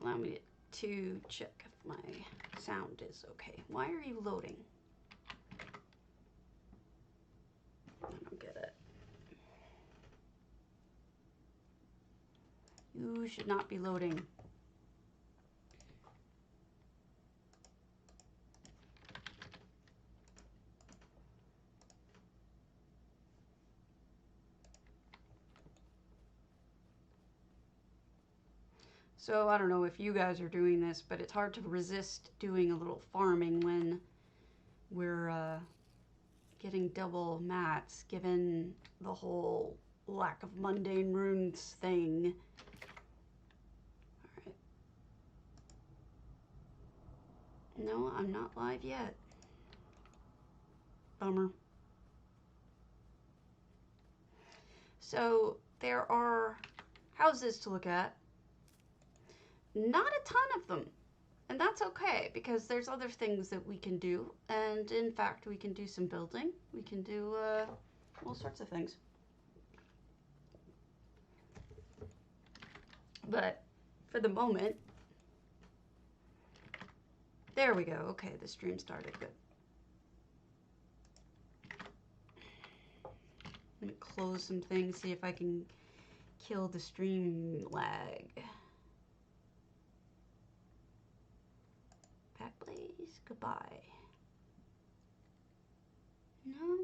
allow me to check if my sound is okay. Why are you loading? I don't get it. You should not be loading. So I don't know if you guys are doing this, but it's hard to resist doing a little farming when we're getting double mats, given the whole lack of mundane runes thing. All right. No, I'm not live yet. Bummer. So there are houses to look at. Not a ton of them, and that's okay because there's other things that we can do, and in fact we can do some building. We can do all sorts of things. But for the moment, there we go. Okay, the stream started. Good. Let me close some things, see if I can kill the stream lag. Blaze, goodbye. No.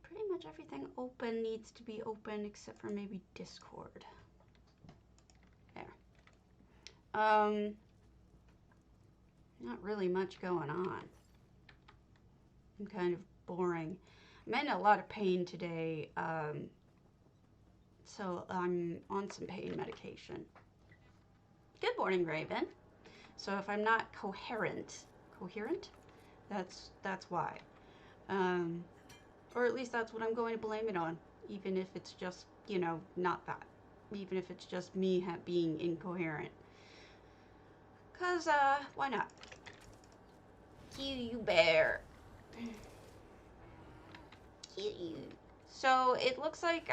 Pretty much everything open needs to be open except for maybe Discord. There. Not really much going on. I'm kind of boring. I'm in a lot of pain today, so I'm on some pain medication. Good morning, Raven. So if I'm not coherent, that's why. Or at least that's what I'm going to blame it on, even if it's just, you know, not that. Even if it's just me being incoherent. Cause, why not? You bear. You. So it looks like,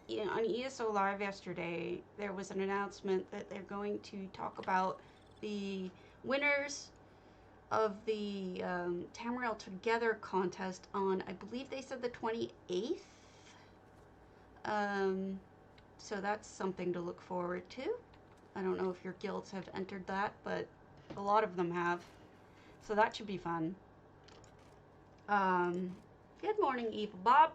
you know, on ESO Live yesterday, there was an announcement that they're going to talk about the winners of the Tamriel Together contest on, I believe they said the 28th. So that's something to look forward to. I don't know if your guilds have entered that, but a lot of them have. So that should be fun. Good morning, Evil Bob.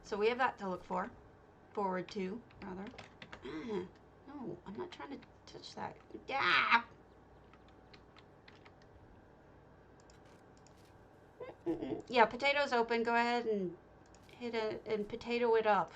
So we have that to look forward to, rather. No, I'm not trying to touch that. Yeah. Yeah, potatoes open. Go ahead and hit it and potato it up.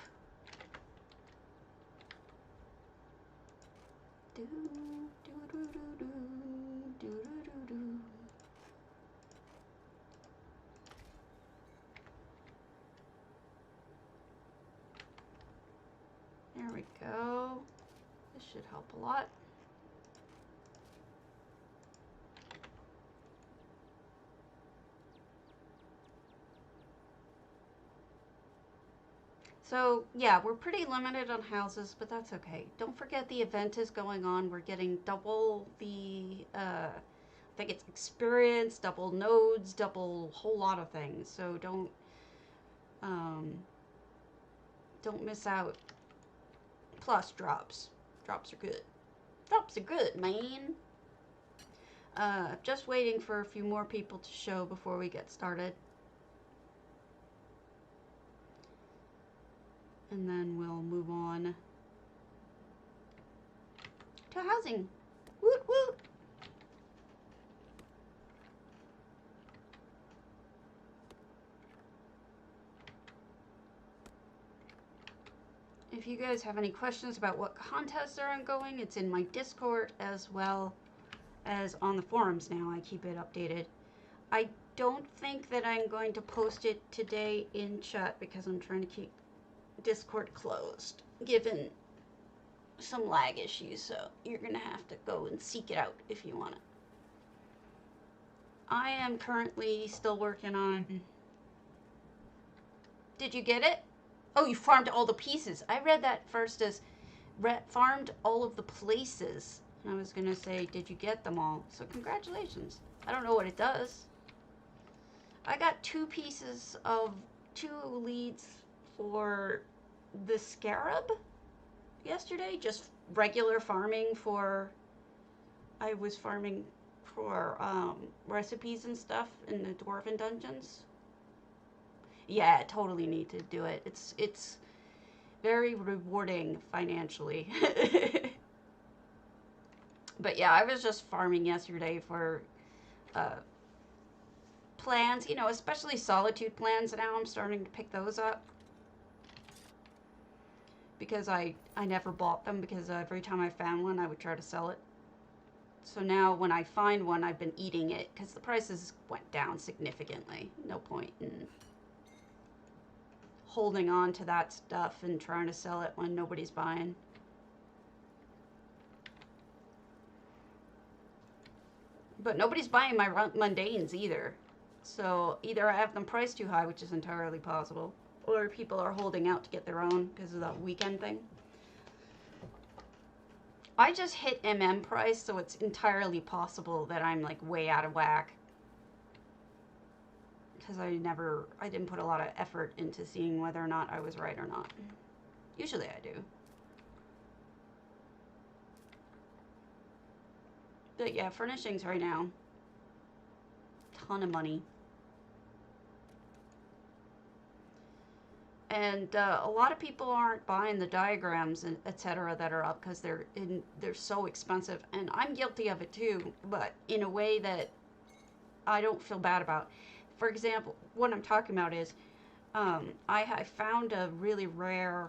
There we go. This should help a lot. So, yeah, we're pretty limited on houses, but that's okay. Don't forget the event is going on. We're getting double the, I think it's experience, double nodes, double whole lot of things. So don't miss out. Plus drops. Drops are good. Drops are good, man. Just waiting for a few more people to show before we get started. And then we'll move on to housing. Woot woot! If you guys have any questions about what contests are ongoing, it's in my Discord as well as on the forums now. I keep it updated. I don't think that I'm going to post it today in chat because I'm trying to keep Discord closed, given some lag issues, so you're gonna have to go and seek it out if you want it. I am currently still working on... Did you get it? Oh, you farmed all the pieces. I read that first as farmed all of the places. And I was going to say, did you get them all? So congratulations. I don't know what it does. I got 2 leads for the scarab yesterday. Just regular farming for... I was farming for recipes and stuff in the Dwarven dungeons. Yeah, I totally need to do it. It's very rewarding financially. But yeah, I was just farming yesterday for plans, you know, especially solitude plans. Now I'm starting to pick those up. Because I never bought them, because every time I found one, I would try to sell it. So now when I find one, I've been eating it, because the prices went down significantly. No point in holding on to that stuff and trying to sell it when nobody's buying. But nobody's buying my mundanes either. So either I have them priced too high, which is entirely possible, or people are holding out to get their own because of that weekend thing. I just hit price, so it's entirely possible that I'm like way out of whack. Because I didn't put a lot of effort into seeing whether or not I was right or not. Usually I do. But yeah, furnishings right now. Ton of money. And a lot of people aren't buying the diagrams and etc. that are up because they're so expensive. And I'm guilty of it too, but in a way that I don't feel bad about. For example, what I'm talking about is I found a really rare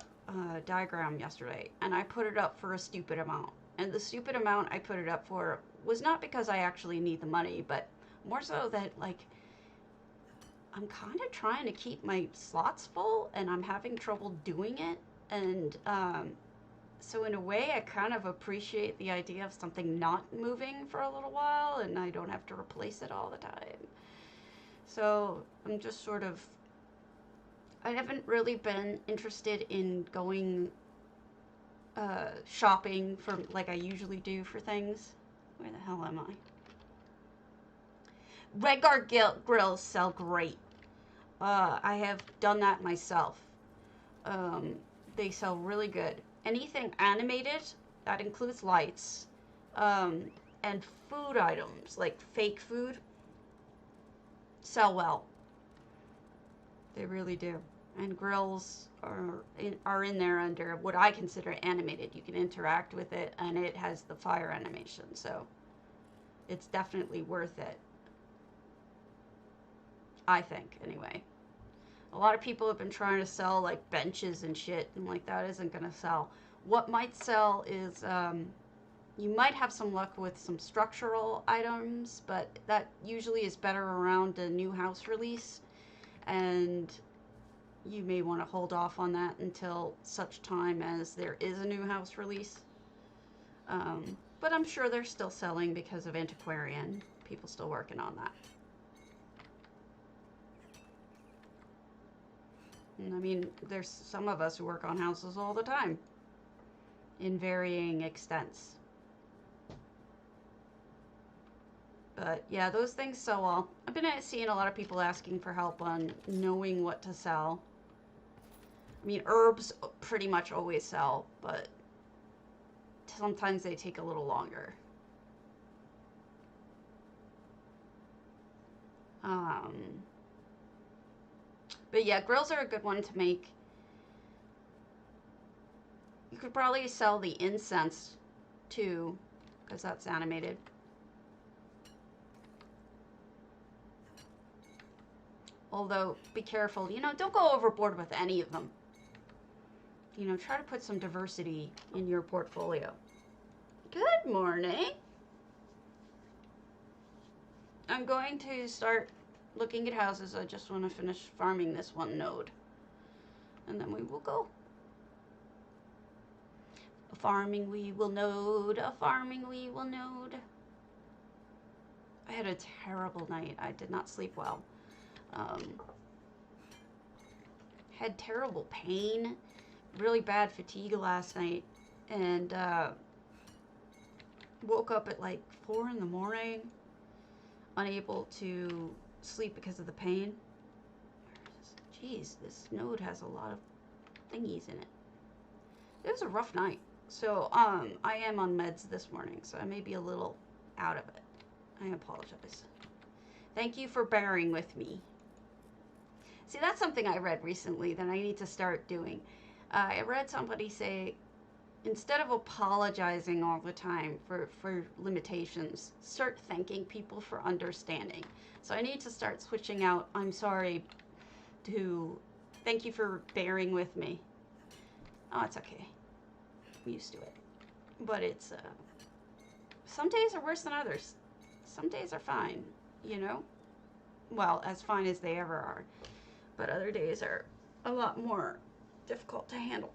diagram yesterday, and I put it up for a stupid amount. And the stupid amount I put it up for was not because I actually need the money, but more so that, like, I'm kind of trying to keep my slots full, and I'm having trouble doing it. And so in a way, I kind of appreciate the idea of something not moving for a little while, and I don't have to replace it all the time. So I'm just sort of... I haven't really been interested in going shopping for like I usually do for things. Where the hell am I? Redguard grills sell great. I have done that myself. They sell really good. Anything animated, that includes lights, and food items, like fake food, sell well. They really do. And grills are in there under what I consider animated. You can interact with it, and it has the fire animation, so it's definitely worth it. I think, anyway. A lot of people have been trying to sell, like, benches and shit, and, like, that isn't gonna sell. What might sell is, you might have some luck with some structural items, but that usually is better around a new house release, and you may want to hold off on that until such time as there is a new house release. But I'm sure they're still selling because of Antiquarian. People still working on that. And I mean, there's some of us who work on houses all the time in varying extents. But yeah, those things sell well. I've been seeing a lot of people asking for help on knowing what to sell. I mean, herbs pretty much always sell, but sometimes they take a little longer. But yeah, grills are a good one to make. You could probably sell the incense too, because that's animated. Although, be careful, you know, don't go overboard with any of them. You know, try to put some diversity in your portfolio. Good morning. I'm going to start looking at houses. I just want to finish farming this one node. And then we will go. A farming we will node. A farming we will node. I had a terrible night. I did not sleep well. Had terrible pain. Really bad fatigue last night. and woke up at like 4 in the morning, unable to sleep because of the pain. Jeez, this node has a lot of thingies in it. It was a rough night. So, I am on meds this morning, so I may be a little out of it. I apologize. Thank you for bearing with me. See, that's something I read recently that I need to start doing. I read somebody say, instead of apologizing all the time for limitations, start thanking people for understanding. So I need to start switching out, I'm sorry, to thank you for bearing with me. Oh, it's okay. I'm used to it. But it's, some days are worse than others. Some days are fine, you know? Well, as fine as they ever are. But other days are a lot more difficult to handle.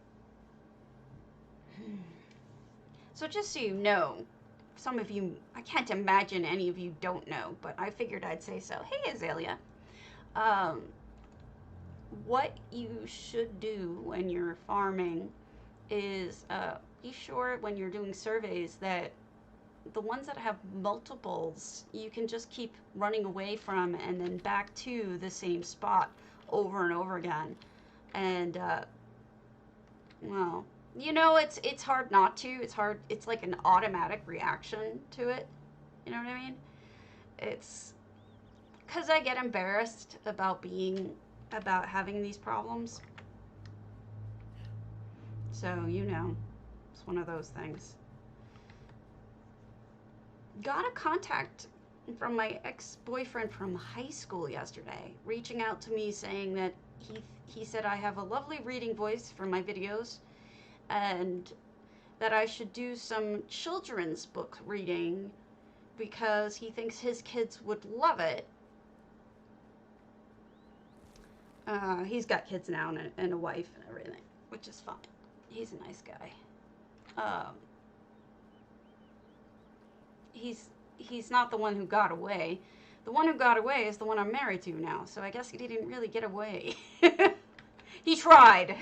So just so you know, some of you, I can't imagine any of you don't know, but I figured I'd say so. Hey, Azalea. What you should do when you're farming is be sure when you're doing surveys that the ones that have multiples, you can just keep running away from and then back to the same spot over and over again. And, well, you know, it's hard not to. It's hard. It's like an automatic reaction to it. You know what I mean? It's because I get embarrassed about having these problems. So, you know, it's one of those things. Got a contact from my ex-boyfriend from high school yesterday, reaching out to me saying that he said I have a lovely reading voice for my videos and that I should do some children's book reading because he thinks his kids would love it. He's got kids now and a wife and everything, which is fine. He's a nice guy. He's not the one who got away. The one who got away is the one I'm married to now, so I guess he didn't really get away. He tried.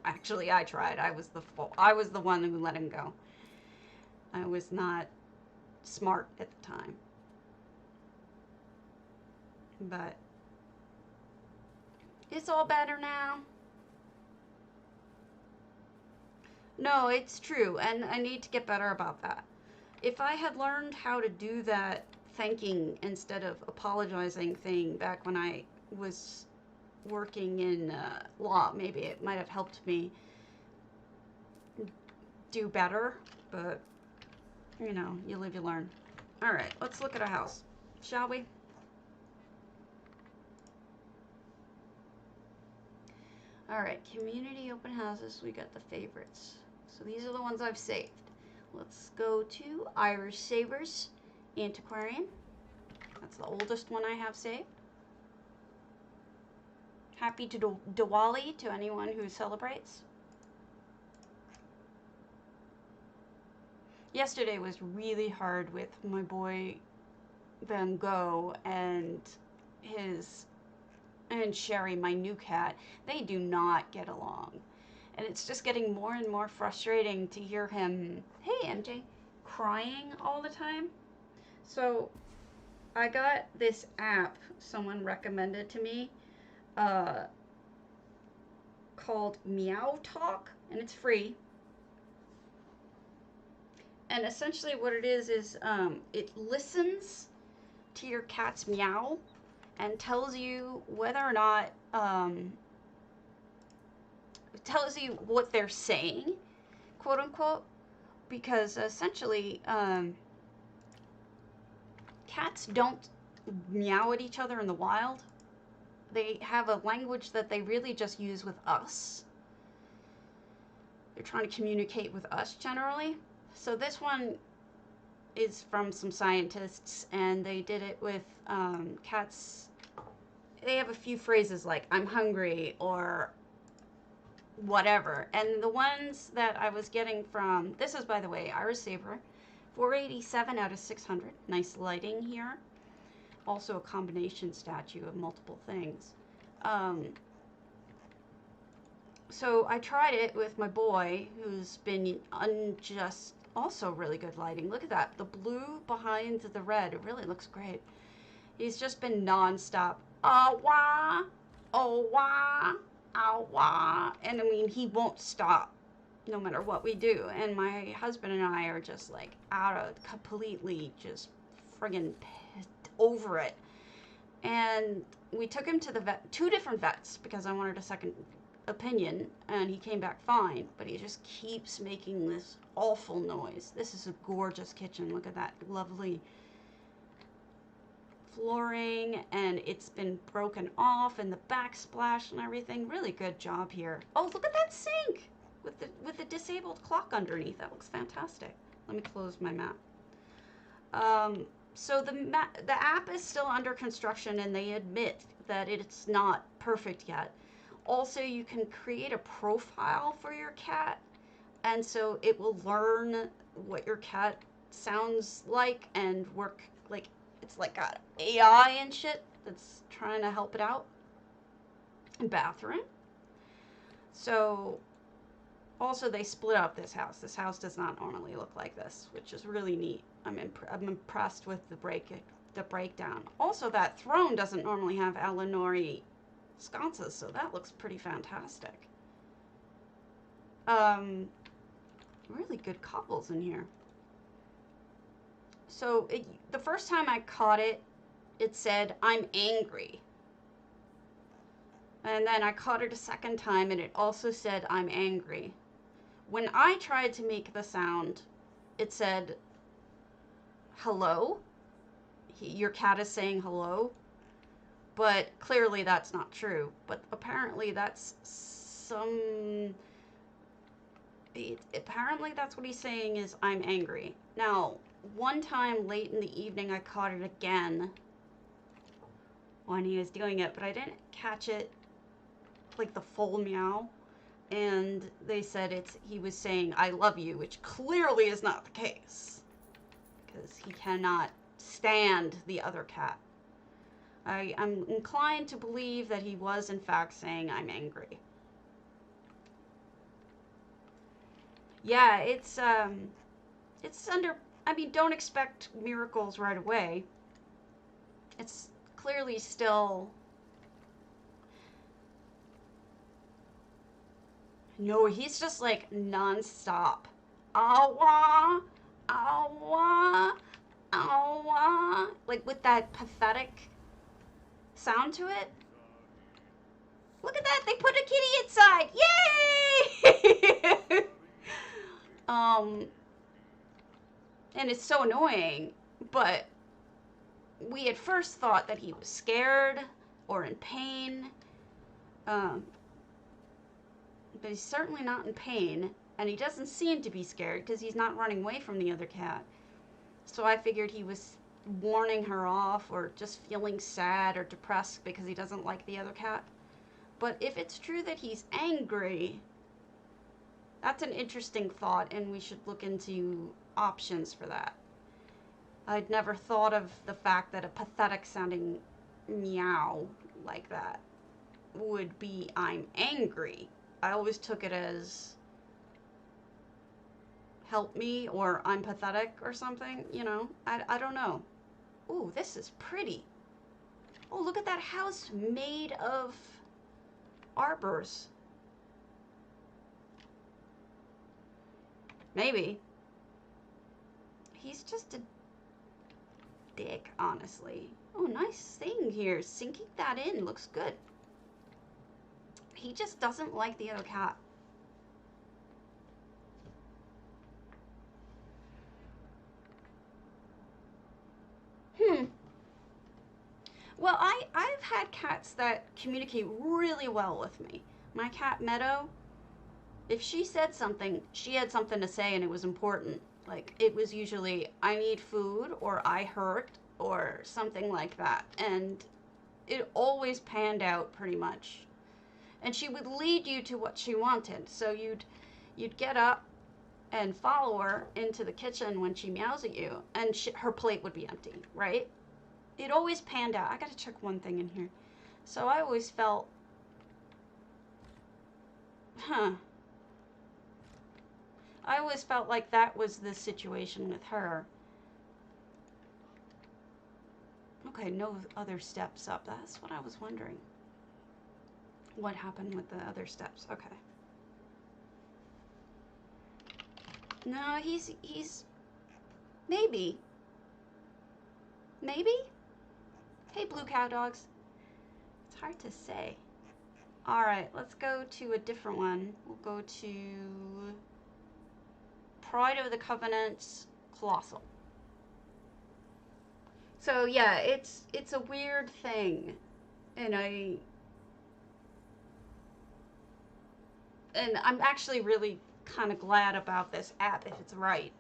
Actually, I tried. I was the one who let him go. I was not smart at the time. But it's all better now. No, it's true, and I need to get better about that. If I had learned how to do that thanking instead of apologizing thing back when I was working in law, maybe it might have helped me do better, but, you know, you live, you learn. All right, let's look at a house, shall we? All right, community open houses, we got the favorites. So these are the ones I've saved. Let's go to Irish Savers Antiquarian. That's the oldest one I have saved. Happy to Diwali to anyone who celebrates. Yesterday was really hard with my boy Van Gogh and Sherry, my new cat. They do not get along. And it's just getting more and more frustrating to hear him, hey MJ, crying all the time. So I got this app someone recommended to me called Meow Talk, and it's free. And essentially what it is it listens to your cat's meow and tells you whether or not, tells you what they're saying, quote unquote, because essentially cats don't meow at each other in the wild. They have a language that they really just use with us. They're trying to communicate with us generally. So this one is from some scientists, and they did it with cats. They have a few phrases like, I'm hungry, or whatever. And the ones that I was getting from, this is, by the way, Irish Saver, 487 out of 600. Nice lighting here. Also a combination statue of multiple things. So I tried it with my boy, who's been unjust, also really good lighting. Look at that. The blue behind the red. It really looks great. He's just been nonstop. Oh, wah. Oh, wah. Oh, wah. And I mean, he won't stop no matter what we do. And my husband and I are just like out of completely just friggin' over it. And we took him to the vet, 2 different vets, because I wanted a second opinion, and he came back fine, but he just keeps making this awful noise. This is a gorgeous kitchen. Look at that lovely flooring, and it's been broken off, and the backsplash and everything. Really good job here. Oh, look at that sink with the disabled clock underneath. That looks fantastic. Let me close my map. So the app is still under construction, and they admit that it's not perfect yet. Also, you can create a profile for your cat, and so it will learn what your cat sounds like and work like it's like got AI and shit that's trying to help it out. Bathroom. So also they split up this house. This house does not normally look like this, which is really neat. I'm impressed with the breakdown. Also, that throne doesn't normally have Eleanor sconces, so that looks pretty fantastic. Really good cobbles in here. So the first time I caught it, it said, "I'm angry." And then I caught it a second time, and it also said, "I'm angry." When I tried to make the sound, it said, "Hello? Your cat is saying hello?" But clearly that's not true. But apparently that's apparently that's what he's saying is, "I'm angry." Now, one time late in the evening, I caught it again when he was doing it, but I didn't catch it like the full meow. And they said he was saying, "I love you," which clearly is not the case, because he cannot stand the other cat. I'm inclined to believe that he was in fact saying, "I'm angry." Yeah, it's under, I mean, don't expect miracles right away. It's clearly still, no, he's just like non-stop. Awa, awa, awa, like with that pathetic sound to it. Look at that, they put a kitty inside. Yay! And it's so annoying, but we at first thought that he was scared or in pain. But he's certainly not in pain, and he doesn't seem to be scared because he's not running away from the other cat. So I figured he was warning her off, or just feeling sad or depressed because he doesn't like the other cat. But if it's true that he's angry, that's an interesting thought, and we should look into options for that. I'd never thought of the fact that a pathetic sounding meow like that would be, "I'm angry." I always took it as, "Help me," or "I'm pathetic," or something, you know? I don't know. Ooh, this is pretty. Oh, look at that house made of arbors. Maybe. He's just a dick, honestly. Oh, nice thing here. Sinking that in looks good. He just doesn't like the other cat. Well, I've had cats that communicate really well with me. My cat Meadow, if she said something, she had something to say and it was important. Like, it was usually, "I need food," or "I hurt," or something like that. And it always panned out pretty much. And she would lead you to what she wanted. So you'd get up and follow her into the kitchen when she meows at you, and her plate would be empty, right? It always panned out. I gotta check one thing in here. So I always felt Huh. I always felt like that was the situation with her. Okay, no other steps up. That's what I was wondering. What happened with the other steps? Okay. No, he's maybe. Maybe? Hey, blue cow dogs. It's hard to say. Alright, let's go to a different one. We'll go to Pride of the Covenant's Colossal. So yeah, it's a weird thing. And I'm actually really kind of glad about this app if it's right.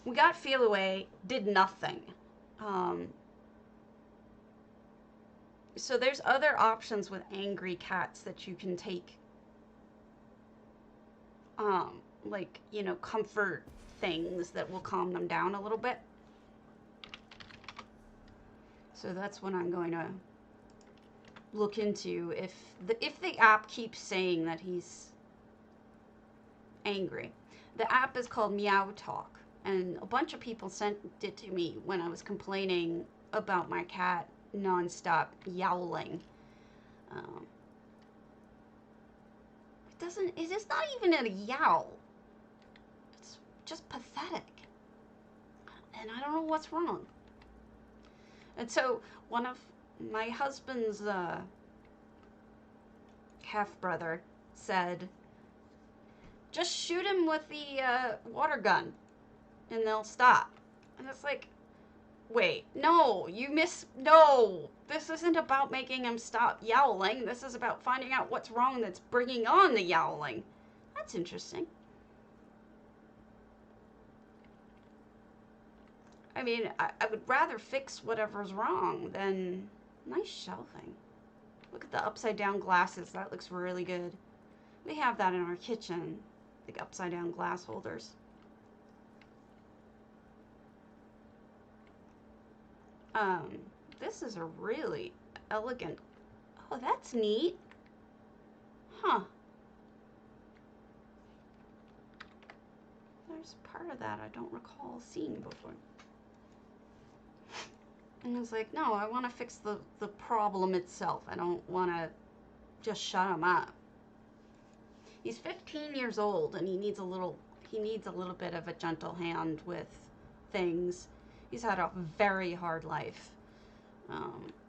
We got Feel Away, did nothing. So there's other options with angry cats that you can take. Like, you know, comfort things that will calm them down a little bit. So that's what I'm going to look into if the app keeps saying that he's angry. The app is called Meow Talk, and a bunch of people sent it to me when I was complaining about my cat nonstop yowling. It's not even a yowl. It's just pathetic. And I don't know what's wrong. And so one of my husband's half-brother said, just shoot him with the water gun and they'll stop. And it's like, wait, no, no, this isn't about making him stop yowling. This is about finding out what's wrong that's bringing on the yowling. That's interesting. I mean, I would rather fix whatever's wrong than nice shelving. Look at the upside down glasses. That looks really good. We have that in our kitchen, like upside down glass holders. This is a really elegant. Oh, that's neat. Huh. There's part of that I don't recall seeing before. And I was like, no, I want to fix the problem itself. I don't want to just shut him up. He's 15 years old and he needs a little bit of a gentle hand with things. He's had a very hard life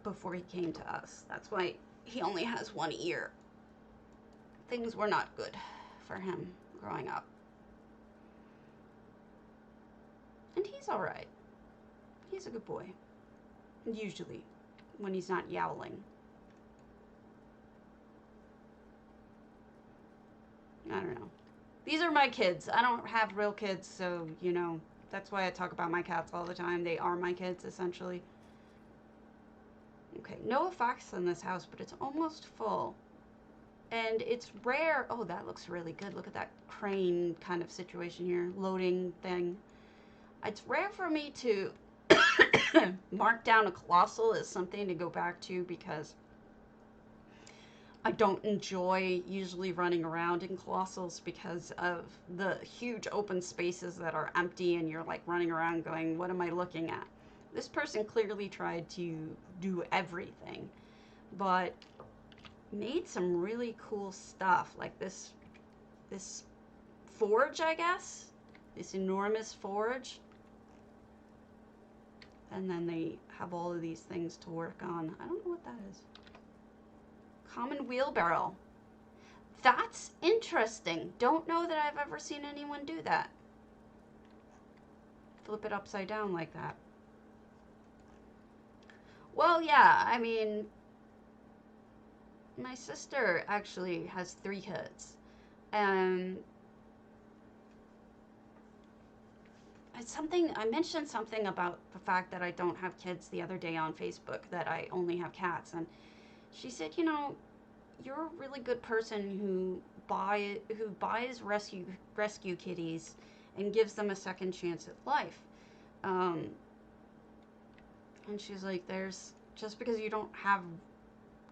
before he came to us. That's why he only has one ear. Things were not good for him growing up. And he's all right. He's a good boy. Usually, when he's not yowling. I don't know. These are my kids. I don't have real kids, so, you know, that's why I talk about my cats all the time. They are my kids, essentially. Okay, no effects in this house, but it's almost full. And it's rare. Oh, that looks really good. Look at that crane kind of situation here. Loading thing. It's rare for me to mark down a colossal as something to go back to because I don't enjoy usually running around in colossals because of the huge open spaces that are empty and you're like running around going, what am I looking at? This person clearly tried to do everything, but made some really cool stuff like this forge, I guess, this enormous forge. And then they have all of these things to work on. I don't know what that is. Common wheelbarrow. That's interesting. Don't know that I've ever seen anyone do that. Flip it upside down like that. Well, yeah, I mean, my sister actually has 3 kids. And I mentioned something about the fact that I don't have kids the other day on Facebook, that I only have cats. And she said, you know, you're a really good person who buys rescue kitties and gives them a second chance at life. And she's like, just because you don't have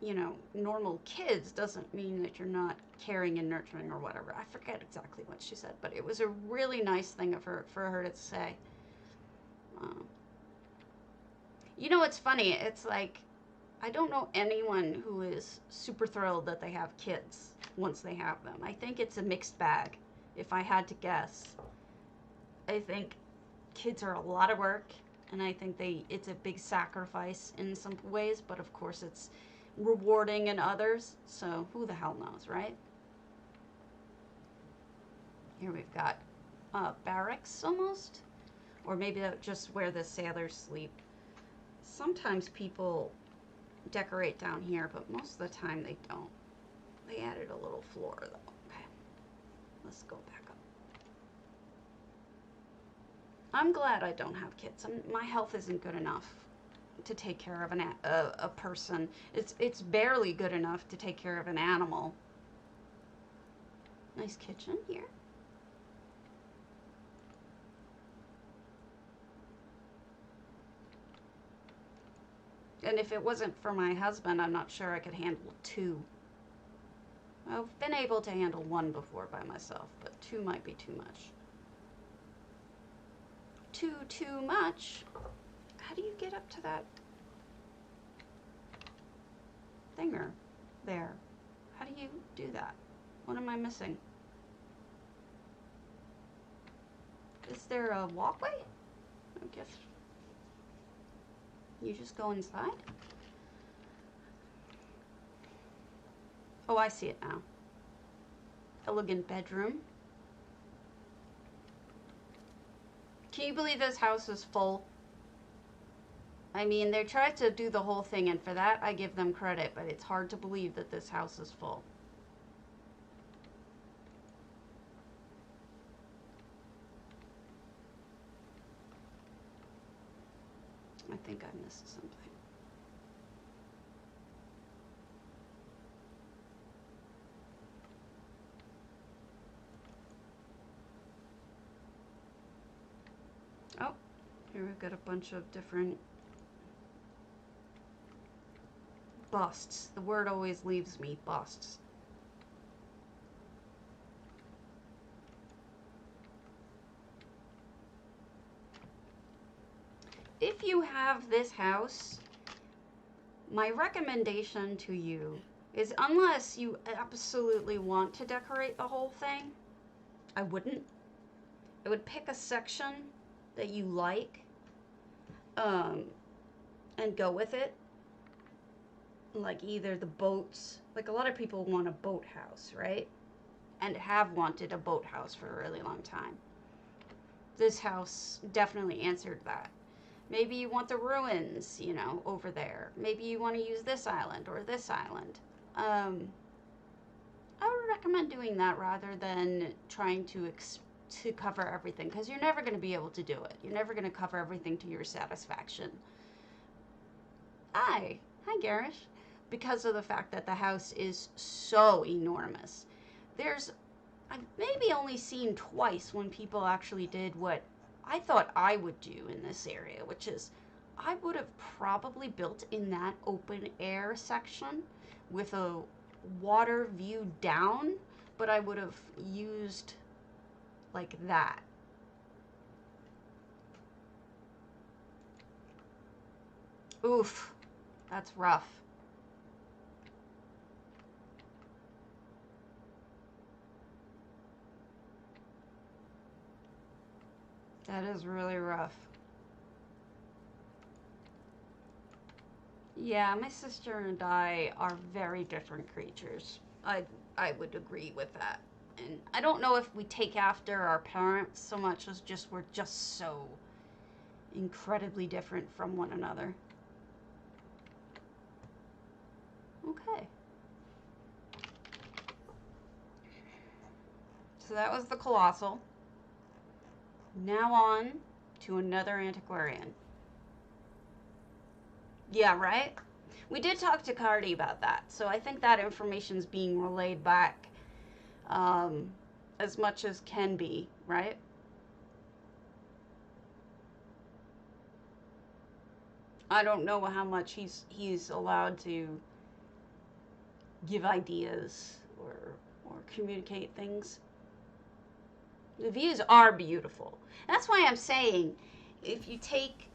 you know, normal kids doesn't mean that you're not caring and nurturing or whatever. I forget exactly what she said, but it was a really nice thing of her for her to say. Um, you know, it's funny. It's like I don't know anyone who is super thrilled that they have kids once they have them. I think it's a mixed bag. If I had to guess, I think kids are a lot of work, and I think it's a big sacrifice in some ways, but of course it's rewarding in others. So who the hell knows, right? Here we've got barracks almost, or maybe just where the sailors sleep. Sometimes people decorate down here, but most of the time they don't. They added a little floor though. Okay, let's go back up. I'm glad I don't have kids. My health isn't good enough to take care of a person. It's barely good enough to take care of an animal. Nice kitchen here. And if it wasn't for my husband, I'm not sure I could handle 2. I've been able to handle 1 before by myself, but 2 might be too much. Too much? How do you get up to that thinger there? How do you do that? What am I missing? Is there a walkway? I guess you just go inside? Oh, I see it now. Elegant bedroom. Can you believe this house is full? I mean, they tried to do the whole thing, and for that I give them credit, but it's hard to believe that this house is full. I think I missed something. Oh, here we've got a bunch of different busts. The word always leaves me, busts. If you have this house, my recommendation to you is, unless you absolutely want to decorate the whole thing, I wouldn't. I would pick a section that you like, and go with it. Like either the boats, like a lot of people want a boathouse, right? And have wanted a boathouse for a really long time. This house definitely answered that. Maybe you want the ruins, you know, over there. Maybe you want to use this island or this island. I would recommend doing that rather than trying to cover everything, because you're never going to be able to do it. You're never going to cover everything to your satisfaction. Hi, Garish. Because of the fact that the house is so enormous. I've maybe only seen twice when people actually did what I thought I would do in this area, which is I would have probably built in that open air section with a water view down, but I would have used like that. Oof, that's rough. That is really rough. Yeah, my sister and I are very different creatures. I would agree with that. And I don't know if we take after our parents so much as just we're just so incredibly different from one another. Okay. So that was the Colossal. Now on to another antiquarian. Yeah, right? We did talk to Cardi about that, so I think that information's being relayed back as much as can be, right? I don't know how much he's allowed to give ideas or communicate things. The views are beautiful. That's why I'm saying if you take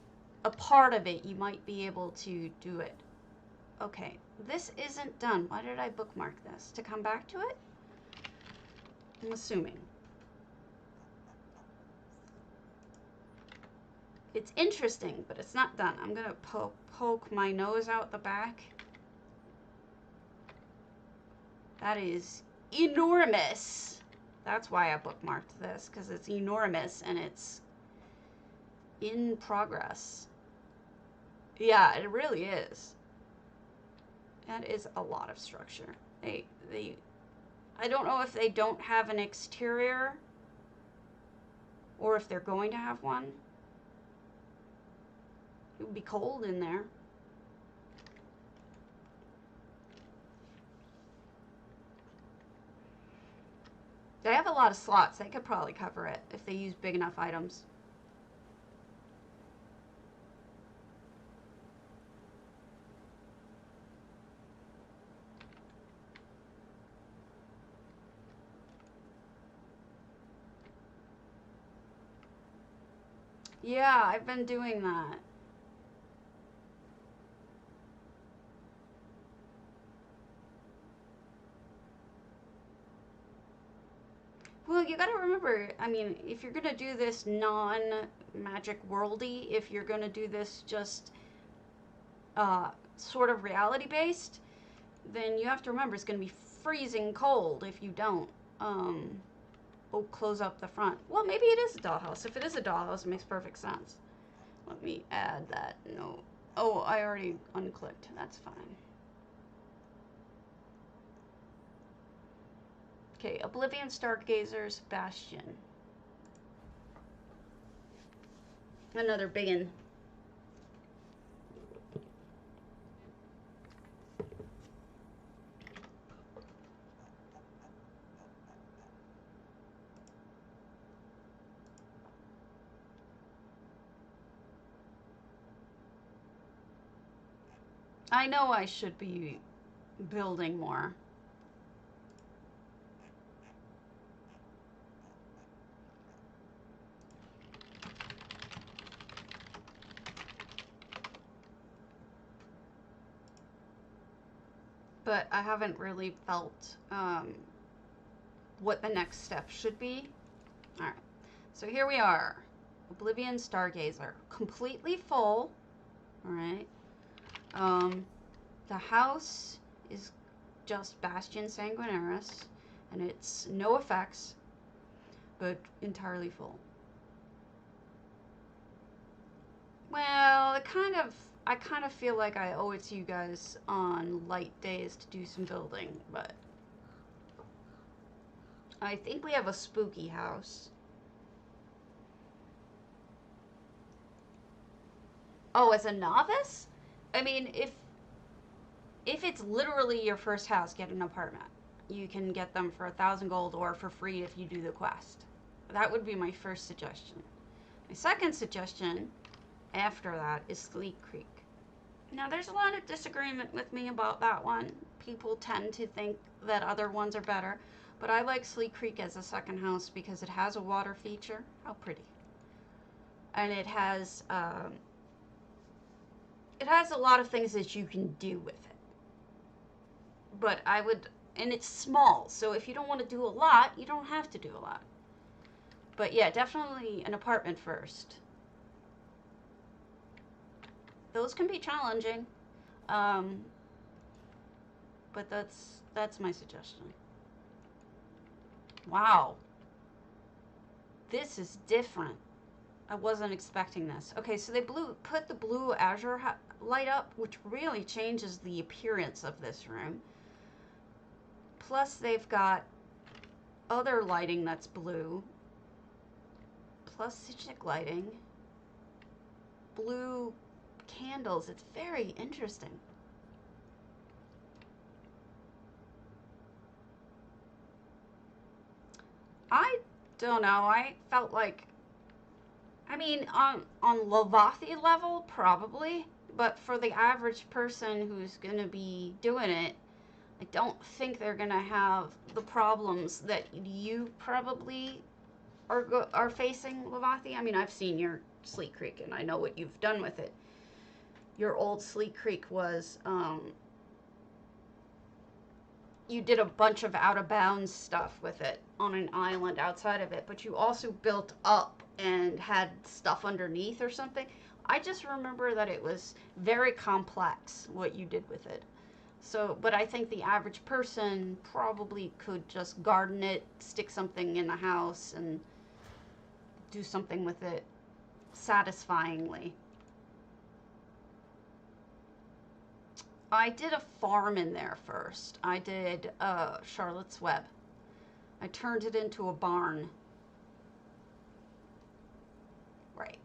a part of it, you might be able to do it. Okay, this isn't done. Why did I bookmark this? To come back to it? I'm assuming. It's interesting, but it's not done. I'm gonna poke my nose out the back. That is enormous. That's why I bookmarked this, because it's enormous and it's in progress. Yeah, it really is. That is a lot of structure. I don't know if they don't have an exterior or if they're going to have one. It would be cold in there. They have a lot of slots. They could probably cover it if they use big enough items. Yeah, I've been doing that. Well, you gotta remember, I mean, if you're gonna do this non-magic worldy, if you're gonna do this just sort of reality-based, then you have to remember it's gonna be freezing cold if you don't close up the front. Well, maybe it is a dollhouse. If it is a dollhouse, it makes perfect sense. Let me add that. No. Oh, I already unclicked. That's fine. Okay, Oblivion Stargazer's Bastion. Another biggin. I know I should be building more. But I haven't really felt what the next step should be. All right, so here we are. Oblivion Stargazer, completely full. All right. The house is just Bastion Sanguinaris, and it's no effects, but entirely full. Well, I kind of feel like I owe it to you guys on light days to do some building, but I think we have a spooky house. Oh, as a novice? I mean, if it's literally your first house, get an apartment. You can get them for 1,000 gold or for free if you do the quest. That would be my first suggestion. My second suggestion after that is Sleek Creek. Now, there's a lot of disagreement with me about that one. People tend to think that other ones are better, but I like Sleek Creek as a second house because it has a water feature. How pretty. And it has a lot of things that you can do with it. But I would, and it's small, so if you don't want to do a lot, you don't have to do a lot. But yeah, definitely an apartment first. Those can be challenging, but that's my suggestion. Wow, this is different. I wasn't expecting this. Okay, so they put the blue azure light up, which really changes the appearance of this room. Plus, they've got other lighting that's blue. Plus, Sigil lighting. Blue candles. It's very interesting. I don't know. I felt like, I mean, on Lovathi level, probably. But for the average person who's going to be doing it, I don't think they're gonna have the problems that you probably are facing, Lavathi. I mean, I've seen your Sleek Creek, and I know what you've done with it. Your old Sleek Creek was, you did a bunch of out-of-bounds stuff with it on an island outside of it, but you also built up and had stuff underneath or something. I just remember that it was very complex, what you did with it. So, but I think the average person probably could just garden it, stick something in the house, and do something with it satisfyingly. I did a farm in there first. I did Charlotte's Web. I turned it into a barn. Right.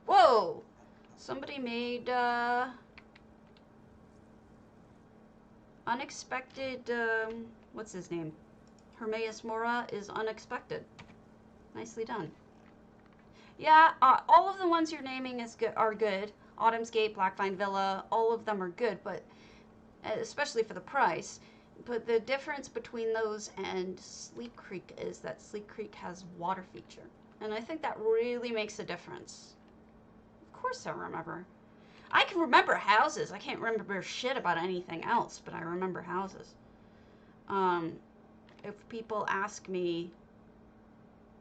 Whoa! Somebody made unexpected, what's his name? Hermaeus Mora is unexpected. Nicely done. Yeah, all of the ones you're naming are good. Autumn's Gate, Blackvine Villa, all of them are good, but especially for the price. But the difference between those and Sleek Creek is that Sleek Creek has water feature. And I think that really makes a difference. Of course I remember. I can remember houses. I can't remember shit about anything else, but I remember houses. If people ask me,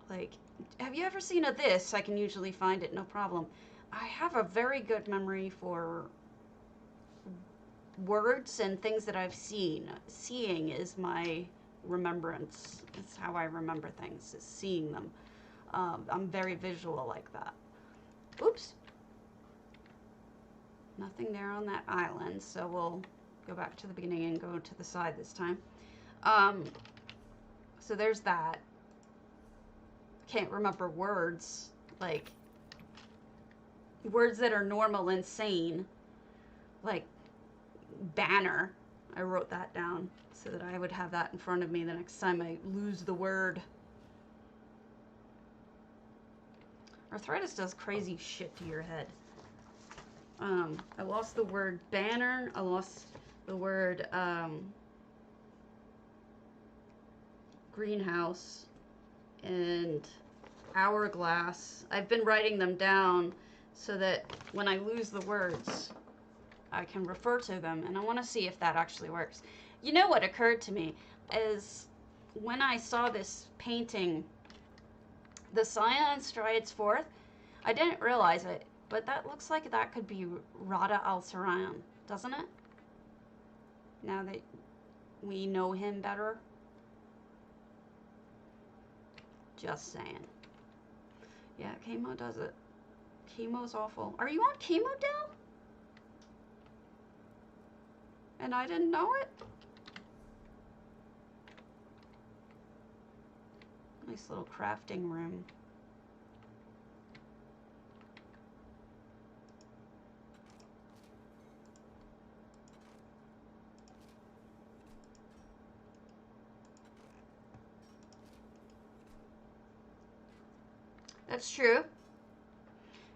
like, have you ever seen a this? I can usually find it, no problem. I have a very good memory for words and things that I've seen. Seeing is my remembrance. It's how I remember things, is seeing them. I'm very visual like that. Oops. Nothing there on that island, so we'll go back to the beginning and go to the side this time. So there's that. Can't remember words, like words that are normal and sane, like banner. I wrote that down so that I would have that in front of me the next time I lose the word. Arthritis does crazy shit to your head. I lost the word banner. I lost the word greenhouse and hourglass. I've been writing them down so that when I lose the words, I can refer to them, and I want to see if that actually works. You know what occurred to me is when I saw this painting, the Scion strides forth, I didn't realize it, but that looks like that could be Rada al-Sarayan, doesn't it? Now that we know him better. Just saying. Yeah, chemo does it. Chemo's awful. Are you on chemo, Del? And I didn't know it? Nice little crafting room. That's true.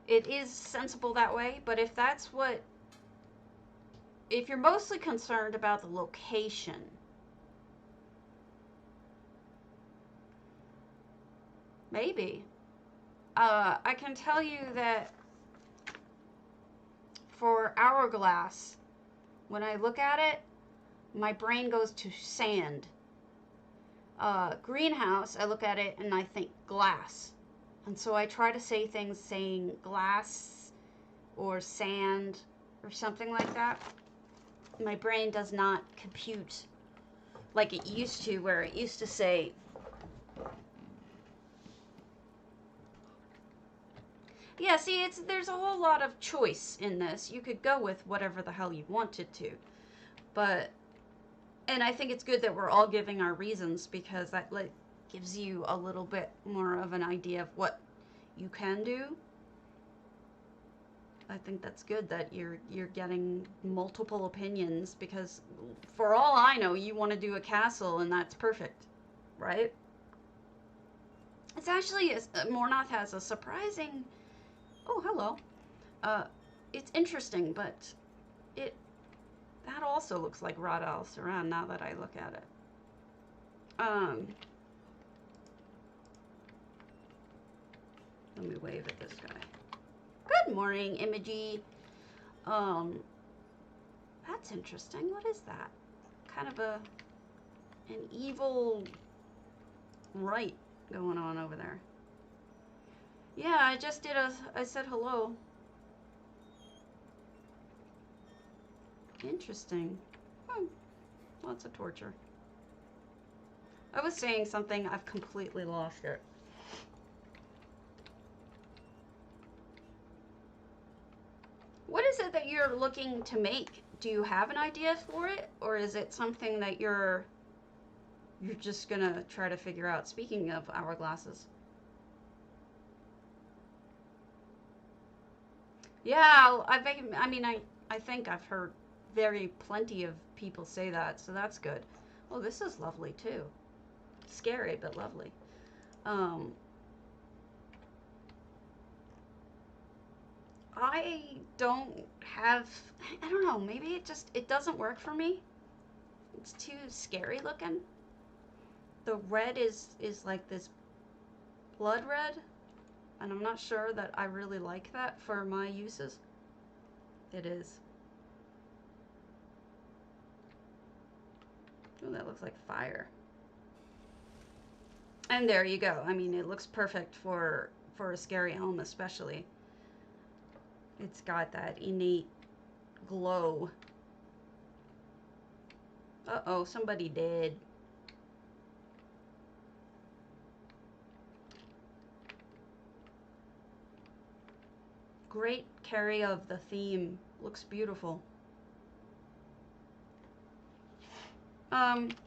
It is sensible that way, but if that's what... If you're mostly concerned about the location, maybe. I can tell you that for Hourglass, when I look at it, my brain goes to sand. Greenhouse, I look at it and I think glass. And so I try to say things saying glass or sand or something like that. My brain does not compute like it used to, where it used to say... Yeah, see, there's a whole lot of choice in this. You could go with whatever the hell you wanted to. But, and I think it's good that we're all giving our reasons, because that like gives you a little bit more of an idea of what you can do. I think that's good that you're getting multiple opinions, because for all I know, you want to do a castle and that's perfect, right? It's actually, Mournhold has a surprising... Oh, hello. It's interesting, but That also looks like Rod Al Saran now that I look at it. Let me wave at this guy. Good morning, Imogee. That's interesting. What is that? Kind of an evil rite going on over there. Yeah, I just did I said hello. Interesting. Lots of torture. I was saying something, I've completely lost it. What is it that you're looking to make? Do you have an idea for it? Or is it something that you're just gonna try to figure out? Speaking of hourglasses. Yeah, I think I've heard plenty of people say that, so that's good. Oh, this is lovely too. Scary, but lovely. I don't know, maybe it doesn't work for me. It's too scary looking. The red is like this blood red, and I'm not sure that I really like that for my uses. It is. Oh, that looks like fire. And there you go. I mean, it looks perfect for a scary elm especially. It's got that innate glow. Uh-oh, somebody did. Great carry of the theme. Looks beautiful.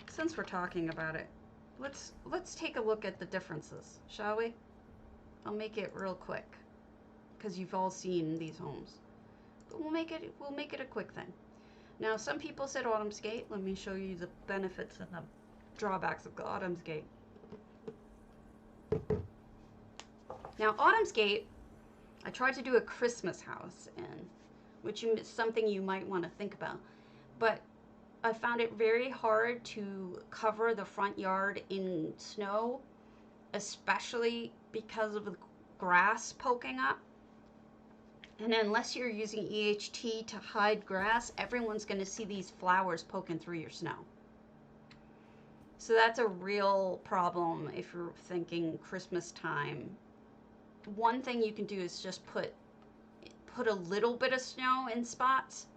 Since we're talking about it, let's take a look at the differences, shall we? I'll make it real quick, because you've all seen these homes. But we'll make it a quick thing. Now, some people said Autumn's Gate. Let me show you the benefits and the drawbacks of Autumn's Gate. Now, Autumn's Gate, I tried to do a Christmas house in, which is something you might want to think about. But I found it very hard to cover the front yard in snow, especially because of the grass poking up. And unless you're using EHT to hide grass, everyone's going to see these flowers poking through your snow. So that's a real problem if you're thinking Christmas time. One thing you can do is just put a little bit of snow in spots,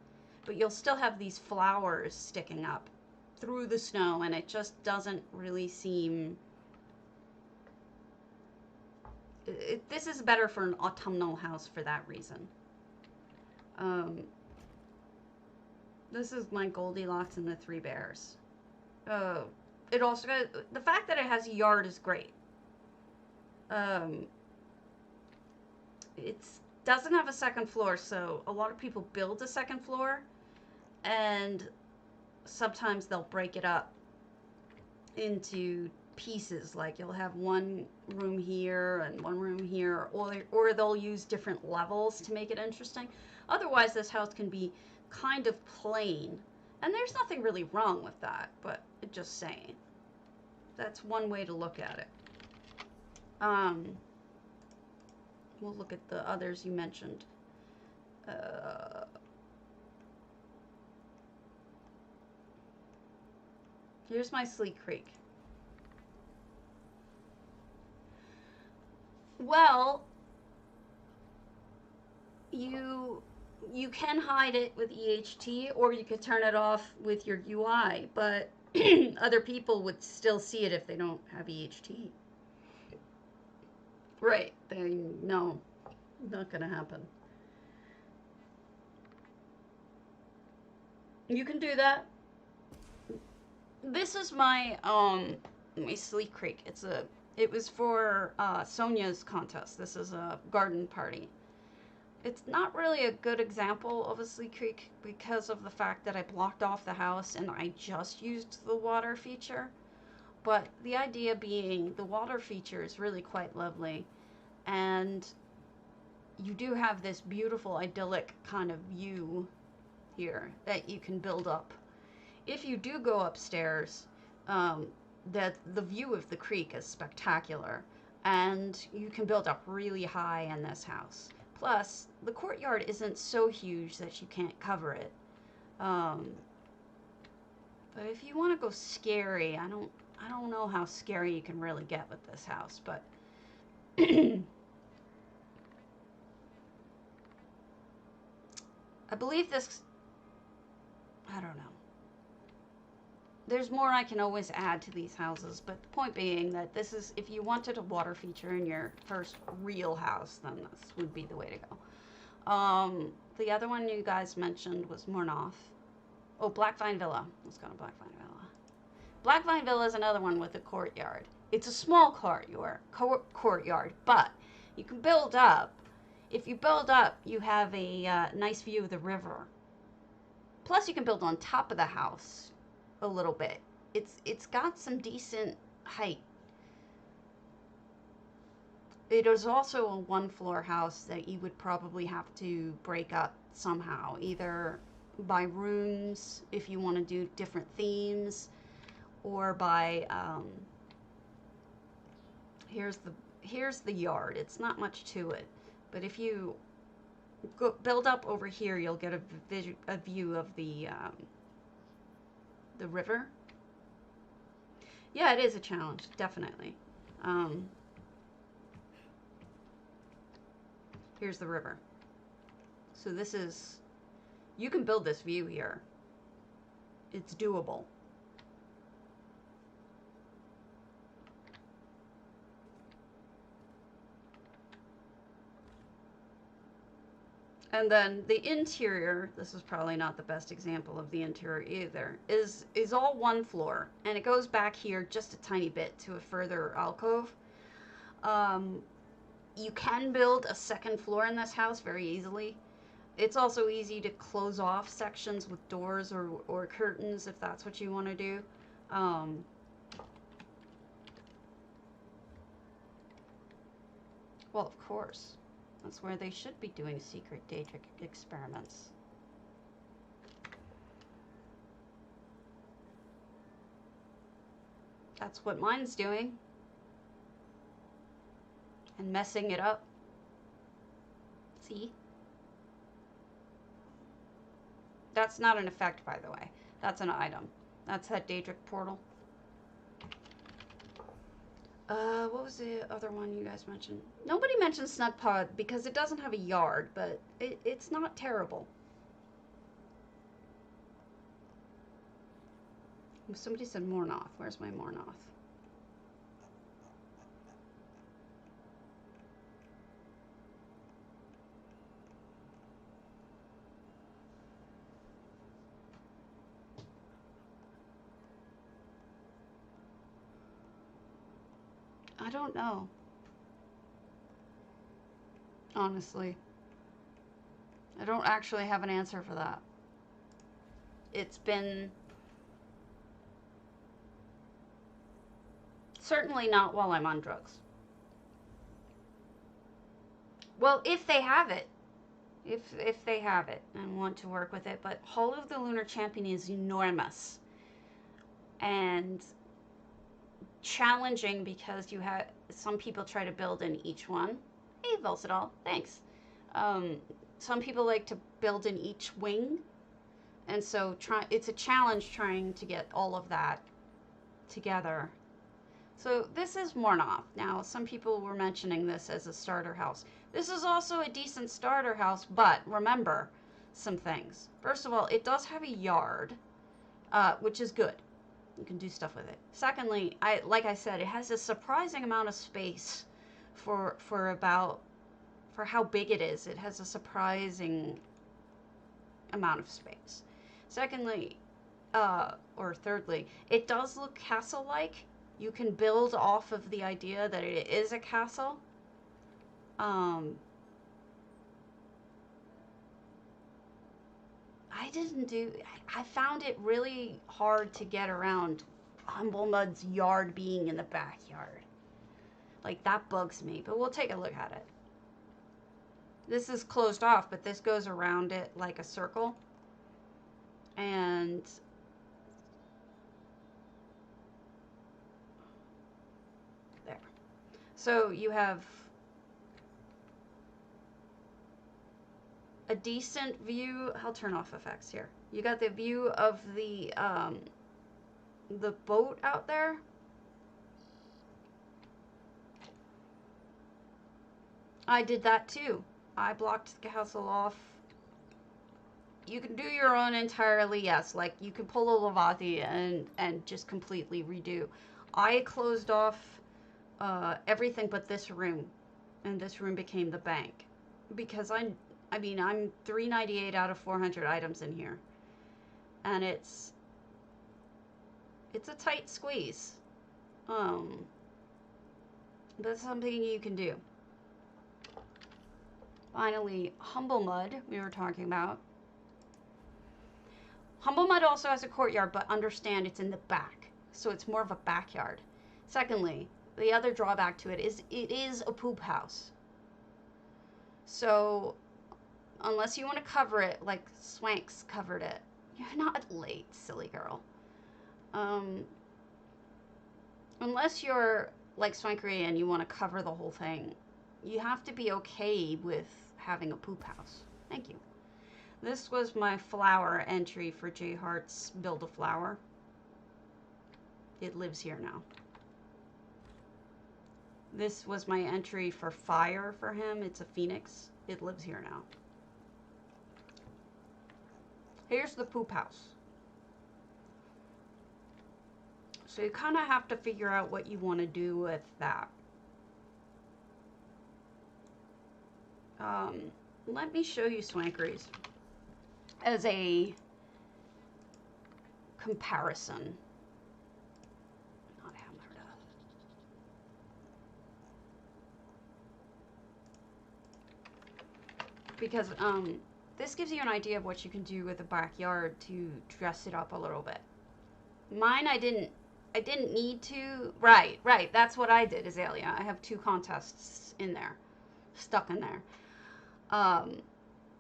but you'll still have these flowers sticking up through the snow, and it just doesn't really seem... this is better for an autumnal house for that reason. This is my Goldilocks and the Three Bears. It also got, the fact that it has a yard is great. It doesn't have a second floor, so a lot of people build a second floor, and sometimes they'll break it up into pieces. Like you'll have one room here and one room here, or they'll use different levels to make it interesting. Otherwise, this house can be kind of plain, and there's nothing really wrong with that, but just saying. That's one way to look at it. We'll look at the others you mentioned. Here's my Sleek Creek. Well, you can hide it with EHT, or you could turn it off with your UI, but other people would still see it if they don't have EHT. Right, no, not gonna happen. You can do that. This is my Sleek Creek. It was for Sonia's contest. This is a garden party. It's not really a good example of a Sleek Creek because of the fact that I blocked off the house and I just used the water feature. But the idea being the water feature is really quite lovely, and you do have this beautiful idyllic kind of view here that you can build up. If you do go upstairs, that the view of the creek is spectacular, and you can build up really high in this house. Plus, the courtyard isn't so huge that you can't cover it. But if you want to go scary, I don't know how scary you can really get with this house, but I believe this, I don't know. There's more I can always add to these houses, but the point being that this is, if you wanted a water feature in your first real house, then this would be the way to go. The other one you guys mentioned was Mournhold. Oh, Blackvine Villa. Let's go to Blackvine Villa. Blackvine Villa is another one with a courtyard. It's a small courtyard, but you can build up. If you build up, you have a nice view of the river. Plus, you can build on top of the house a little bit. It's got some decent height. It is also a one-floor house that you would probably have to break up somehow, either by rooms if you want to do different themes, or by here's the yard. It's not much to it, but if you build up over here, you'll get a view of the river. Yeah, it is a challenge, definitely. Here's the river. So this is, you can build this view here. It's doable. And then the interior, this is probably not the best example of the interior either, is all one floor. And it goes back here just a tiny bit to a further alcove. You can build a second floor in this house very easily. It's also easy to close off sections with doors or curtains if that's what you want to do. Well, of course. That's where they should be doing secret Daedric experiments. That's what mine's doing. And messing it up. See? That's not an effect, by the way. That's an item. That's that Daedric portal. What was the other one you guys mentioned? Nobody mentioned Snugpod because it doesn't have a yard, but it's not terrible. Somebody said Mournhold. Where's my Mournhold? I don't know. Honestly. I don't actually have an answer for that. It's been... certainly not while I'm on drugs. Well, if they have it. If they have it and want to work with it. But Hall of the Lunar Champion is enormous. And challenging because you have some people try to build in each one. Hey, Velsidal, thanks. Some people like to build in each wing, and so it's a challenge trying to get all of that together. So this is Mournhold. Now, some people were mentioning this as a starter house. This is also a decent starter house, but remember some things. First of all, it does have a yard, which is good. You can do stuff with it. Secondly, like I said, it has a surprising amount of space for how big it is. It has a surprising amount of space. Secondly, or thirdly, it does look castle-like. You can build off of the idea that it is a castle. I found it really hard to get around Humble Mud's yard being in the backyard. Like, that bugs me, but we'll take a look at it. This is closed off, but this goes around it like a circle. And there. So you have a decent view. I'll turn off effects here. You got the view of the boat out there. I did that too. I blocked the castle off. You can do your own entirely, yes. Like, you can pull a Lavathi and just completely redo. I closed off everything but this room. And this room became the bank. Because I'm 398 out of 400 items in here. And it's a tight squeeze. That's something you can do. Finally, Humble Mud, we were talking about. Humble Mud also has a courtyard, but understand it's in the back. So it's more of a backyard. Secondly, the other drawback to it is a poop house. So, unless you want to cover it like Swanks covered it, you're not late, silly girl. Unless you're like Swankery and you want to cover the whole thing, you have to be okay with having a poop house. Thank you. This was my flower entry for J Hart's Build a Flower. It lives here now. This was my entry for fire for him. It's a phoenix. It lives here now. Here's the poop house. So you kind of have to figure out what you want to do with that. Let me show you Swankery's as a comparison. Not hammered up. Because this gives you an idea of what you can do with the backyard to dress it up a little bit. Mine, I didn't need to. Right. That's what I did, Azalea. I have 2 contests in there, stuck in there.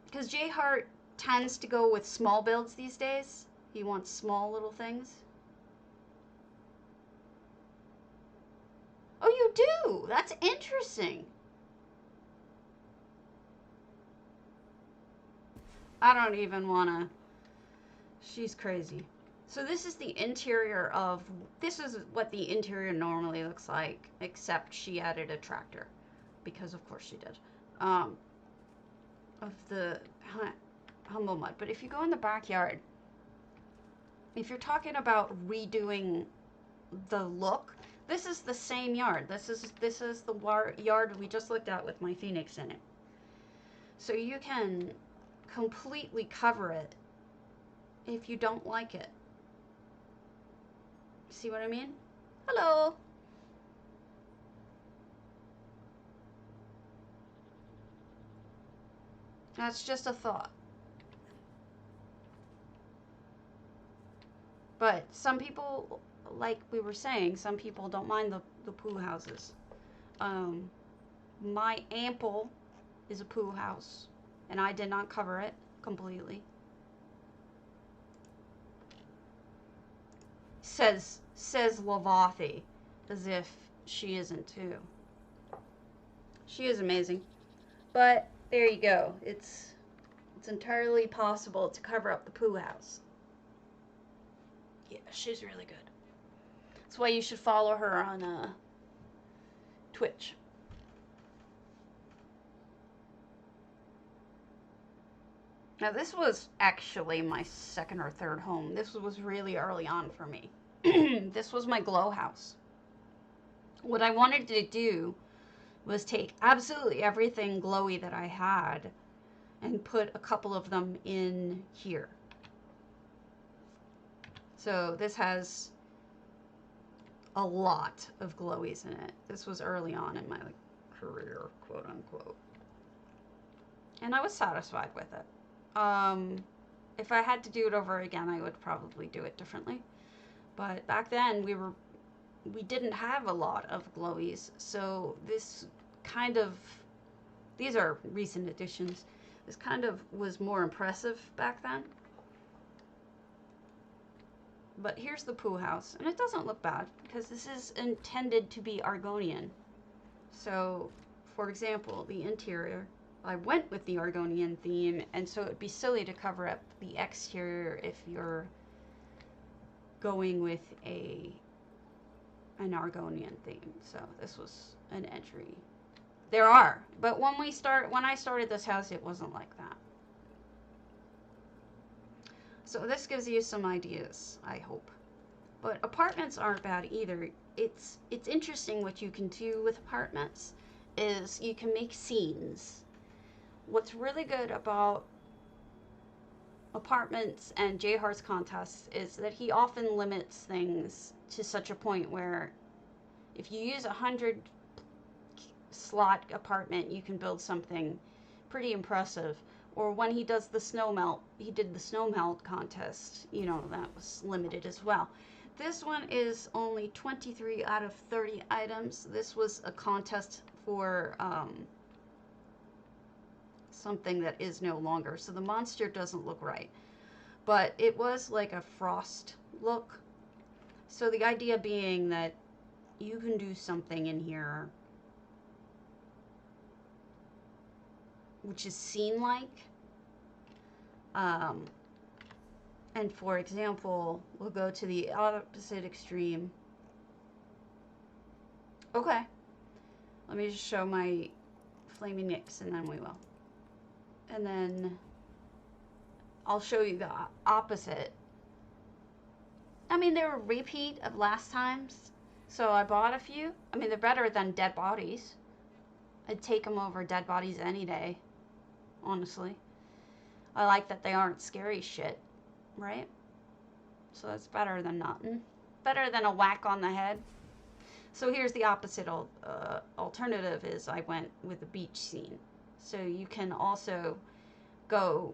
Because J Hart tends to go with small builds these days. He wants small little things. Oh, you do? That's interesting. I don't even want to. She's crazy. So this is the interior of, this is what the interior normally looks like, except she added a tractor. Because of course she did. Of the Humble Mud. But if you go in the backyard, if you're talking about redoing the look, this is the same yard. This is the yard we just looked at with my phoenix in it. So you can completely cover it if you don't like it. See what I mean? Hello. That's just a thought. But some people, like we were saying, some people don't mind the poo houses. My ample is a poo house, and I did not cover it completely. Says Lavathi, as if she isn't too. She is amazing. But there you go. It's entirely possible to cover up the poo house. Yeah, she's really good. That's why you should follow her on Twitch. Now this was actually my 2nd or 3rd home. This was really early on for me. This was my glow house. What I wanted to do was take absolutely everything glowy that I had and put a couple of them in here. So this has a lot of glowies in it. This was early on in my career, quote unquote. And I was satisfied with it. If I had to do it over again, I would probably do it differently. But back then we didn't have a lot of glowies, so this kind of, these are recent additions, this kind of was more impressive back then. But here's the pool house, and it doesn't look bad because this is intended to be Argonian. So, for example, the interior, I went with the Argonian theme, and so it'd be silly to cover up the exterior if you're going with an Argonian theme. So this was an entry. There are, but when I started this house, it wasn't like that. So this gives you some ideas, I hope. But apartments aren't bad either. It's interesting what you can do with apartments is you can make scenes. What's really good about apartments and J Heart's contests is that he often limits things to such a point where if you use 100 slot apartment, you can build something pretty impressive. Or when he does the snow melt, he did the snow melt contest, you know, that was limited as well. This one is only 23 out of 30 items. This was a contest for something that is no longer. So the monster doesn't look right. But it was like a frost look. So the idea being that you can do something in here which is scene-like. And for example, we'll go to the opposite extreme. Okay. Let me just show my flaming nicks and then we will. And then I'll show you the opposite. I mean, they're a repeat of last time's. So I bought a few. I mean, they're better than dead bodies. I'd take them over dead bodies any day. Honestly. I like that they aren't scary shit. Right? So that's better than nothing. Better than a whack on the head. So here's the opposite alternative is I went with the beach scene. So you can also go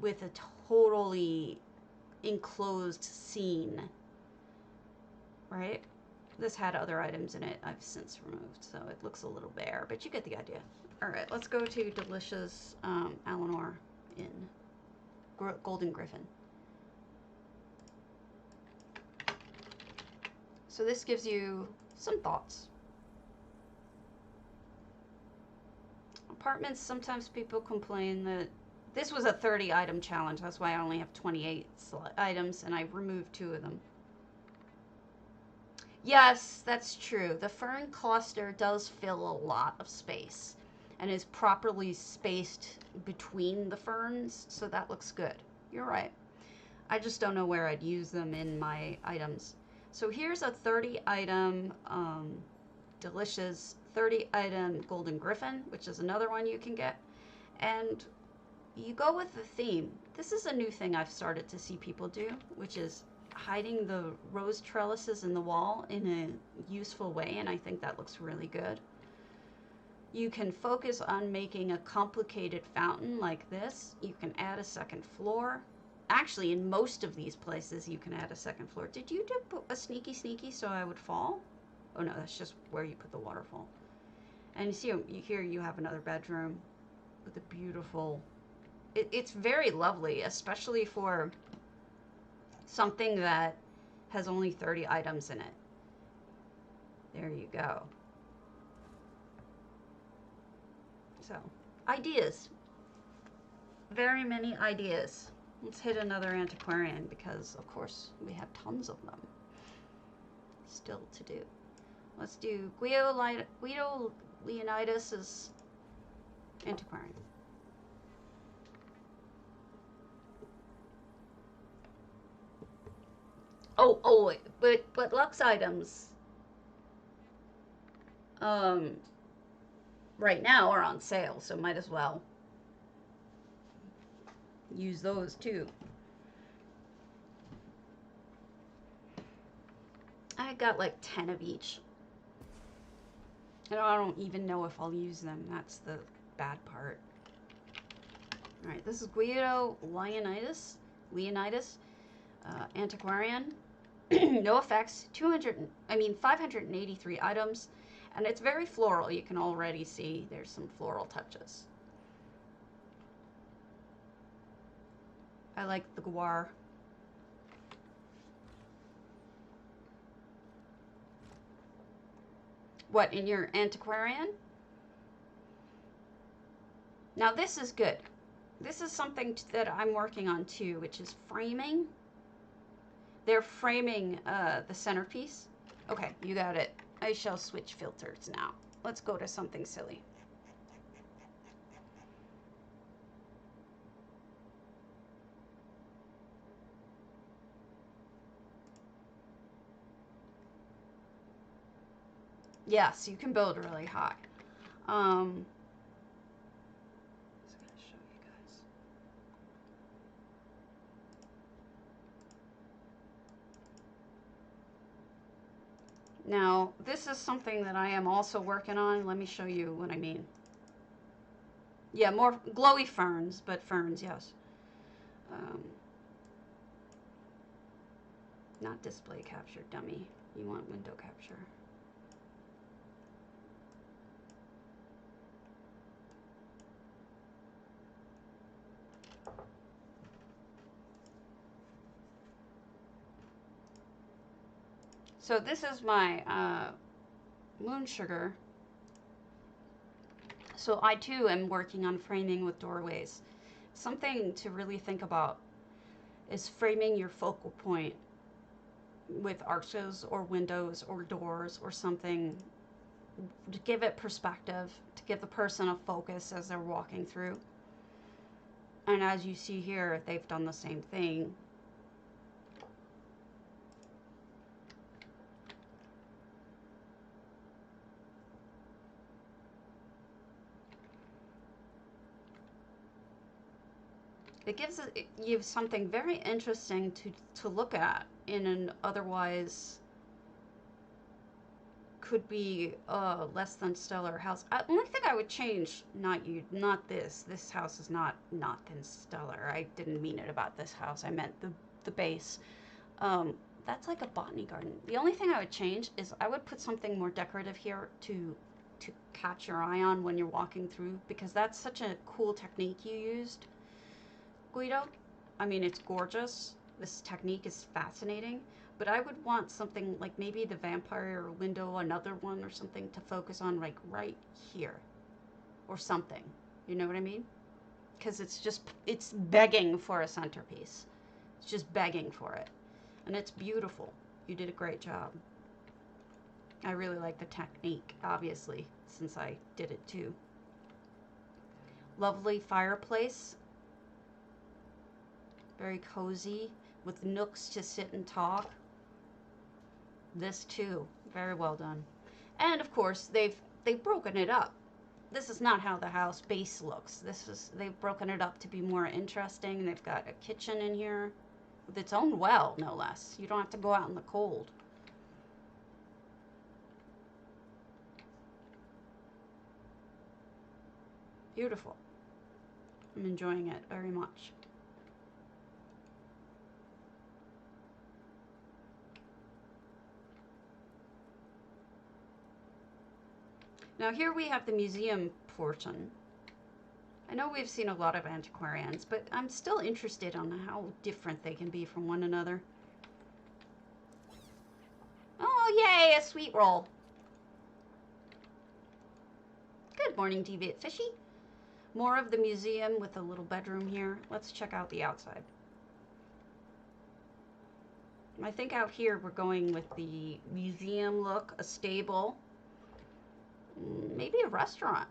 with a totally enclosed scene. Right? This had other items in it I've since removed, so it looks a little bare, but you get the idea. Alright, let's go to Delicious Eleanor in Golden Griffin. So this gives you some thoughts. Apartments, sometimes people complain that this was a 30 item challenge, that's why I only have 28 items and I removed 2 of them. Yes, that's true. The fern cluster does fill a lot of space and is properly spaced between the ferns, so that looks good. You're right. I just don't know where I'd use them in my items. So here's a 30 item Delicious 30 item Golden Griffin, which is another one you can get. And you go with the theme. This is a new thing I've started to see people do, which is hiding the rose trellises in the wall in a useful way, and I think that looks really good. You can focus on making a complicated fountain like this. You can add a second floor. Actually, in most of these places, you can add a second floor. Did you do a sneaky so I would fall? Oh no, that's just where you put the waterfall. And you see here you have another bedroom with a beautiful... It's very lovely, especially for something that has only 30 items in it. There you go. So, ideas. Very many ideas. Let's hit another antiquarian because, of course, we have tons of them still to do. Let's do Guido Leonidas' antiquarian. Oh, but Lux items, right now are on sale, so might as well use those too. I got like 10 of each. And I don't even know if I'll use them. That's the bad part. Alright, this is Guido Leonidas, antiquarian. No effects, 583 items, and it's very floral. You can already see there's some floral touches. I like the guar. What, in your antiquarian? Now this is good. This is something that I'm working on too, which is framing. They're framing the centerpiece. Okay, you got it. I shall switch filters now. Let's go to something silly. Yes, you can build really high. Just gonna show you guys. Now, this is something that I am also working on. Let me show you what I mean. Yeah, more glowy ferns, but ferns, yes. Not display capture, dummy. You want window capture. So this is my moon sugar. So I too am working on framing with doorways. Something to really think about is framing your focal point with arches or windows or doors or something to give it perspective, to give the person a focus as they're walking through. And as you see here, they've done the same thing. It gives you something very interesting to look at in an otherwise could be a less than stellar house. The only thing I would change, not this. This house is not than stellar. I didn't mean it about this house. I meant the base. That's like a botany garden. The only thing I would change is I would put something more decorative here to catch your eye on when you're walking through, because that's such a cool technique you used, Guido. I mean, it's gorgeous. This technique is fascinating, but I would want something like maybe the vampire window, another one or something to focus on, like right here or something. You know what I mean? Because it's begging for a centerpiece. It's just begging for it. And it's beautiful. You did a great job. I really like the technique, obviously, since I did it too. Lovely fireplace. Very cozy, with nooks to sit and talk. This too, very well done. And of course, they've broken it up. This is not how the house base looks. They've broken it up to be more interesting. They've got a kitchen in here with its own well, no less. You don't have to go out in the cold. Beautiful. I'm enjoying it very much. Now here we have the museum portion. I know we've seen a lot of antiquarians, but I'm still interested on how different they can be from one another. Oh, yay, a sweet roll. Good morning, Deviant Fishy. More of the museum with a little bedroom here. Let's check out the outside. I think out here we're going with the museum look, a stable, maybe a restaurant.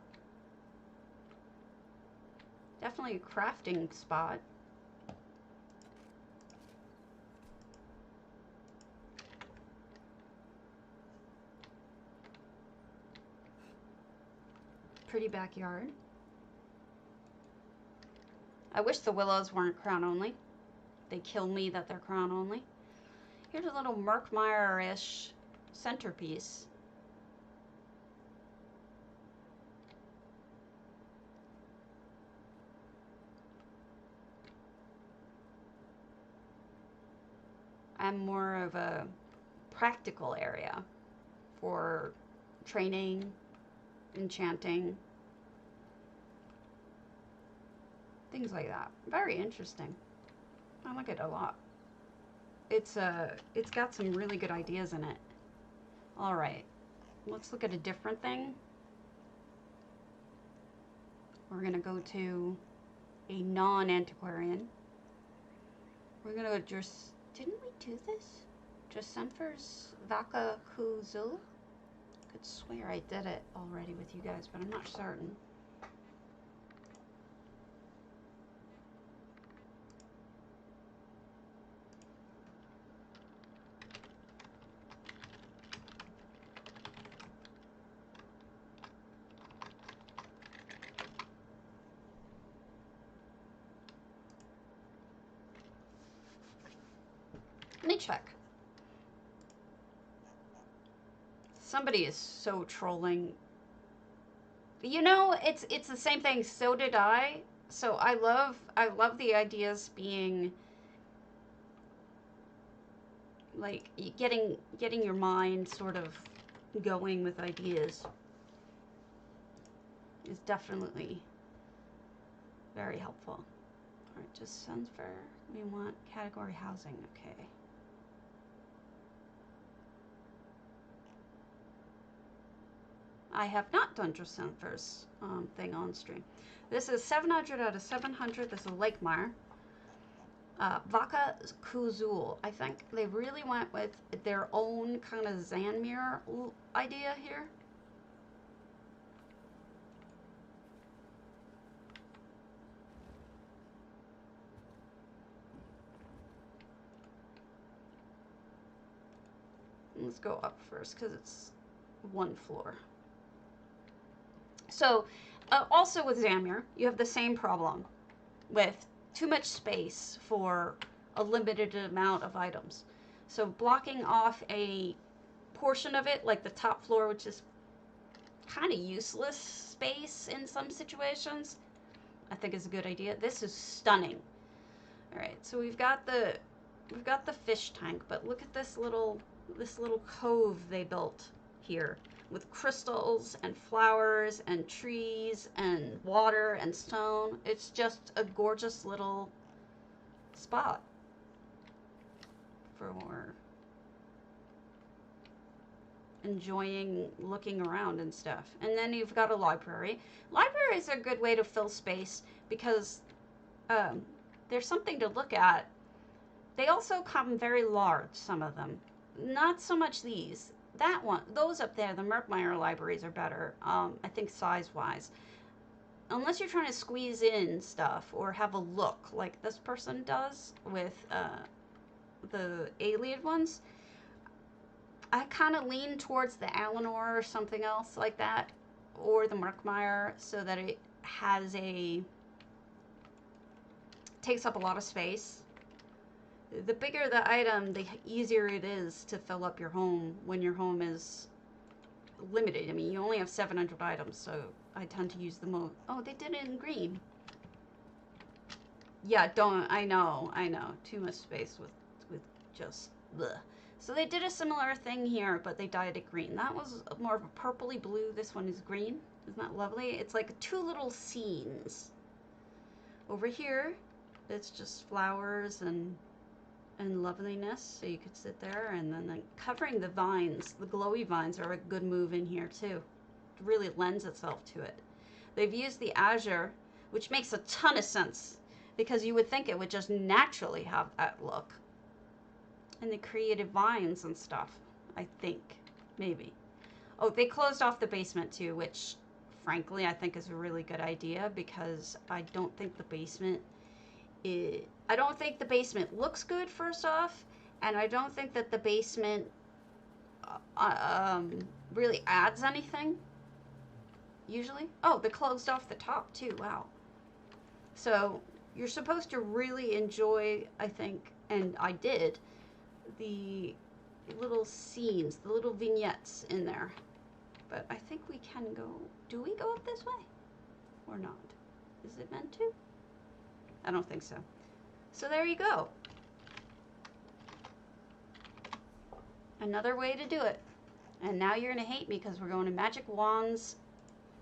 Definitely a crafting spot. Pretty backyard. I wish the willows weren't crown only. They kill me that they're crown only. Here's a little Merkmeyer-ish centerpiece. I'm more of a practical area for training, enchanting, things like that. Very interesting. I like it a lot. It's got some really good ideas in it. All right. let's look at a different thing. We're gonna go to a non-antiquarian. We're gonna go just, didn't we do this? Jasenfer's Vaka Kuzul? I could swear I did it already with you guys, but I'm not certain. Let me check. Somebody is so trolling. You know, it's the same thing. So did I. So I love the ideas being like getting your mind sort of going with ideas is definitely very helpful. All right, just sounds fair. We want category housing. Okay. I have not done Jasenfer's thing on stream. This is 700 out of 700. This is Lakemire. Vaka Kuzul. I think they really went with their own kind of Zanmir idea here. Let's go up first because it's one floor. So, also with Zanmir, you have the same problem with too much space for a limited amount of items. So blocking off a portion of it, like the top floor, which is kind of useless space in some situations, I think is a good idea. This is stunning. All right, so we've got the fish tank, but look at this little cove they built here with crystals and flowers and trees and water and stone. It's just a gorgeous little spot for enjoying looking around and stuff. And then you've got a library. Libraries are a good way to fill space because there's something to look at. They also come very large, some of them. Not so much these. That one, those up there, the Murkmire libraries are better, I think size-wise. Unless you're trying to squeeze in stuff or have a look like this person does with the Alien ones, I kind of lean towards the Alinor or something else like that, or the Murkmire, so that it has takes up a lot of space. The bigger the item, the easier it is to fill up your home when your home is limited. I mean, you only have 700 items, so I tend to use the most. Oh, they did it in green. Yeah, I know. Too much space with just bleh. So they did a similar thing here, but they dyed it green. That was more of a purpley blue. This one is green. Isn't that lovely? It's like two little scenes. Over here, it's just flowers and loveliness, so you could sit there, and then like covering the vines, the glowy vines are a good move in here too. It really lends itself to it. They've used the azure, which makes a ton of sense because you would think it would just naturally have that look. And the creative vines and stuff, I think, maybe. Oh, they closed off the basement too, which frankly I think is a really good idea because I don't think the basement looks good, first off, and I don't think that the basement really adds anything, usually. Oh, they closed off the top, too. Wow. So, you're supposed to really enjoy, I think, and I did, the little scenes, the little vignettes in there. But I think we can go... Do we go up this way? Or not? Is it meant to? I don't think so. So there you go. Another way to do it. And now you're going to hate me because we're going to Magic Wands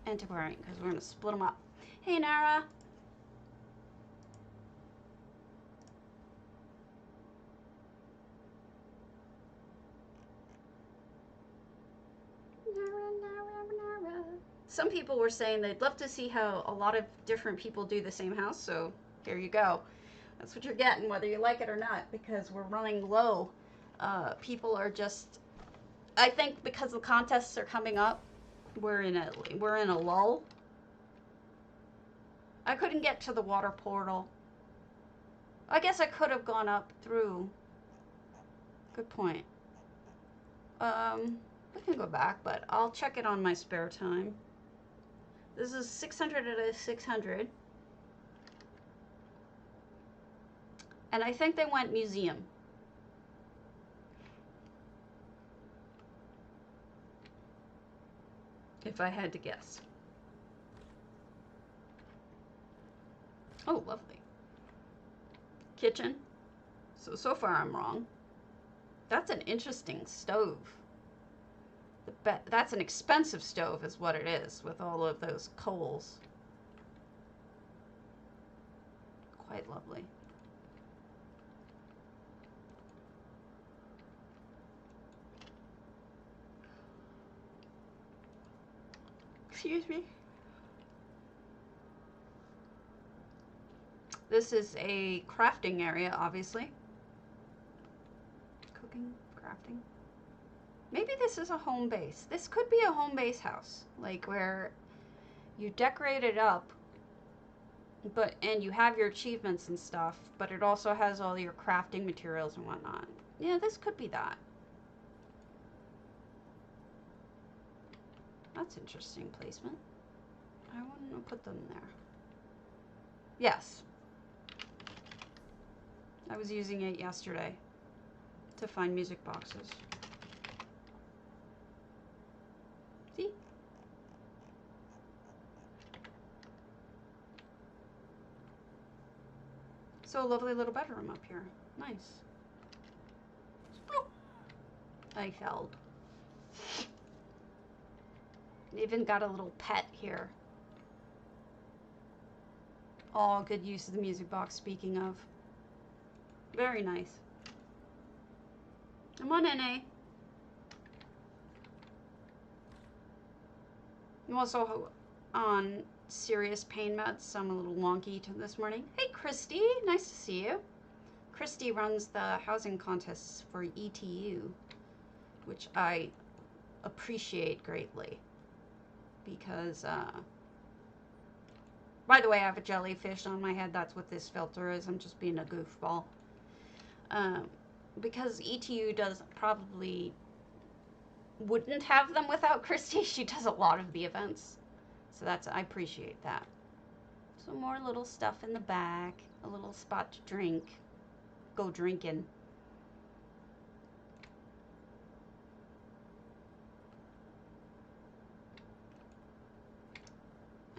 Antiquarian because we're going to split them up. Hey, Nara. Nara. some people were saying they'd love to see how a lot of different people do the same house, so here you go. That's what you're getting, whether you like it or not, because we're running low. People are just, I think because the contests are coming up, we're in a lull. I couldn't get to the water portal. I guess I could have gone up through. Good point. We can go back, but I'll check it on my spare time. This is 600 out of 600. And I think they went museum. If I had to guess. Oh, lovely. Kitchen. So far I'm wrong. That's an interesting stove. That's an expensive stove is what it is, with all of those coals. Quite lovely. Excuse me. This is a crafting area, obviously. Cooking, crafting. Maybe this is a home base. This could be a home base house, like where you decorate it up, and you have your achievements and stuff, but it also has all your crafting materials and whatnot. Yeah, this could be that. That's interesting placement. I wouldn't put them there. Yes. I was using it yesterday to find music boxes. See? So a lovely little bedroom up here. Nice. I fell. Even got a little pet here. All good use of the music box, speaking of. Very nice. I'm on NA. I'm also on serious pain meds, so I'm a little wonky this morning. Hey, Christy. Nice to see you. Christy runs the housing contests for ETU, which I appreciate greatly. Because, by the way, I have a jellyfish on my head. That's what this filter is. I'm just being a goofball. Because ETU probably wouldn't have them without Christy. She does a lot of the events. So I appreciate that. Some more little stuff in the back. A little spot to drink. Go drinking.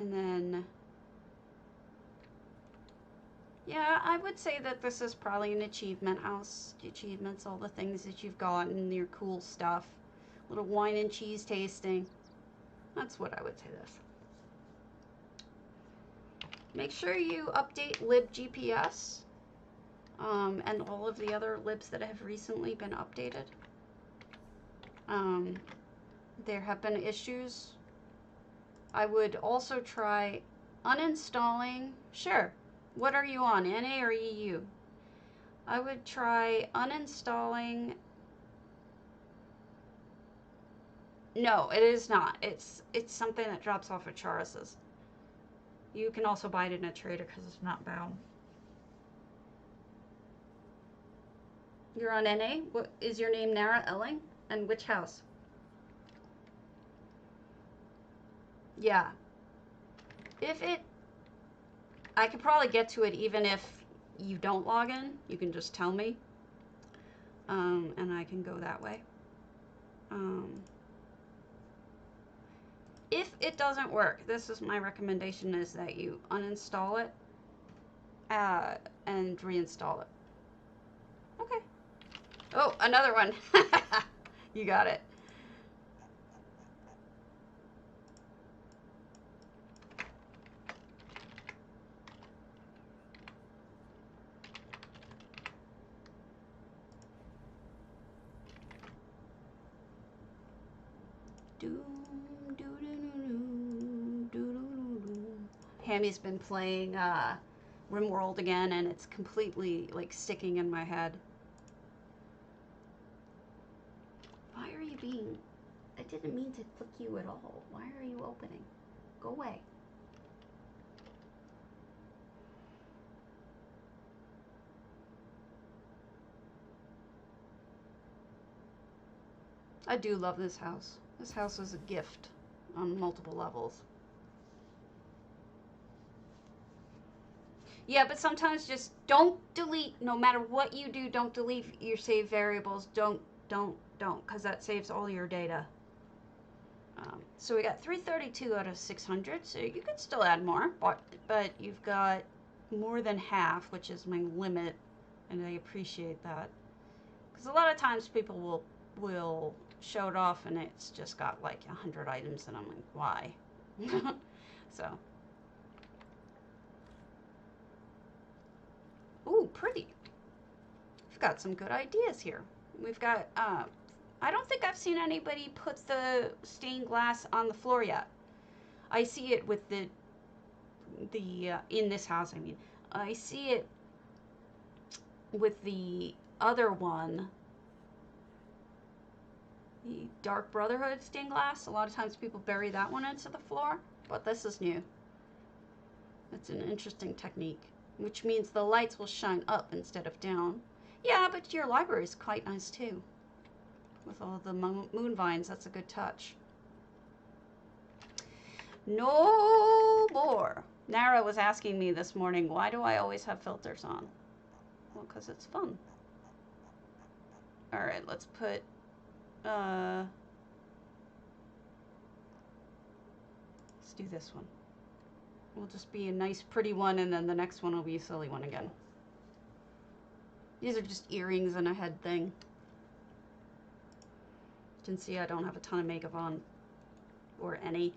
And then, yeah, I would say that this is probably an achievement house. Achievements, all the things that you've gotten, your cool stuff. Little wine and cheese tasting. That's what I would say this. Make sure you update libGPS and all of the other libs that have recently been updated. There have been issues. I would also try uninstalling. Sure. What are you on, NA or EU? I would try uninstalling. No, it is not. It's something that drops off of Charis's. You can also buy it in a trader because it's not bound. You're on NA? What is your name, Nara Elling? And which house? Yeah. I could probably get to it even if you don't log in. You can just tell me. And I can go that way. If it doesn't work, this is my recommendation, is that you uninstall it and reinstall it. Okay. Oh, another one. You got it. Hammy's been playing RimWorld again, and it's completely like sticking in my head. Why are you being... I didn't mean to click you at all. Why are you opening? Go away. I do love this house. This house is a gift on multiple levels. Yeah, but sometimes just don't delete, no matter what you do, don't delete your saved variables. Don't, because that saves all your data. So we got 332 out of 600, so you could still add more, but you've got more than half, which is my limit, and I appreciate that. Because a lot of times people will show it off and it's just got like 100 items, and I'm like, why? So. Ooh, pretty. We've got some good ideas here. We've got, I don't think I've seen anybody put the stained glass on the floor yet. I see it with the in this house, I mean. I see it with the other one, the Dark Brotherhood stained glass. A lot of times people bury that one into the floor, but this is new. It's an interesting technique, which means the lights will shine up instead of down. Yeah, but your library is quite nice too. With all the moon vines, that's a good touch. No more. Nara was asking me this morning, why do I always have filters on? Well, because it's fun. All right, let's put, let's do this one. Will just be a nice pretty one, and then the next one will be a silly one again. These are just earrings and a head thing. You can see I don't have a ton of makeup on, or any.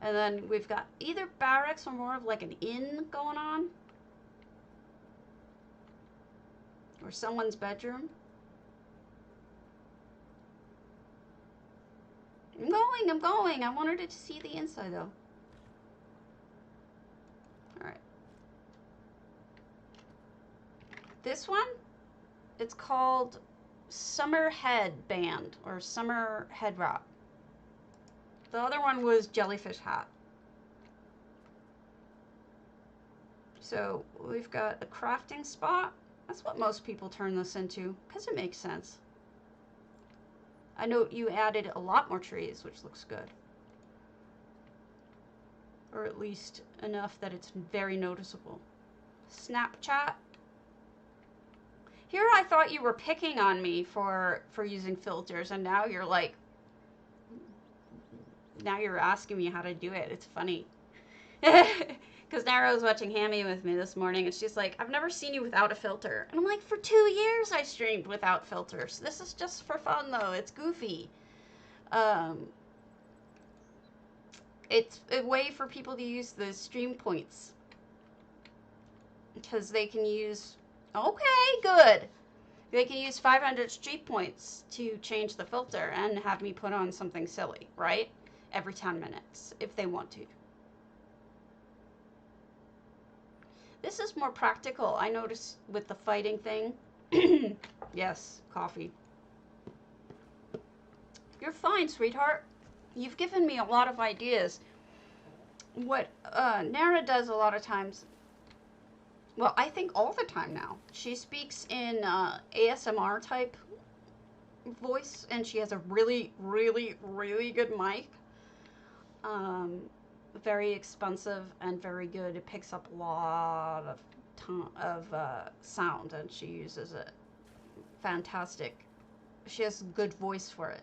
And then we've got either barracks or more of like an inn going on. Or someone's bedroom. I'm going. I wanted to see the inside though. Alright. This one, it's called Summer Head Band, or Summer Head Wrap. The other one was Jellyfish Hat. So we've got a crafting spot. That's what most people turn this into, because it makes sense. I know you added a lot more trees, which looks good. Or at least enough that it's very noticeable. Snapchat. Here I thought you were picking on me for using filters, and now you're like, now you're asking me how to do it. It's funny. Because Nara was watching Hammy with me this morning, and she's like, I've never seen you without a filter. And I'm like, for 2 years I streamed without filters. This is just for fun, though. It's goofy. It's a way for people to use the stream points. Because they can use... Okay, good. They can use 500 stream points to change the filter and have me put on something silly, right? Every 10 minutes, if they want to. This is more practical. I noticed with the fighting thing. Yes, coffee. You're fine, sweetheart. You've given me a lot of ideas. What Nara does a lot of times, well, I think all the time now, she speaks in ASMR type voice, and she has a really, really, really good mic. Very expensive and very good. It picks up a lot of sound, and she uses it. Fantastic. She has a good voice for it.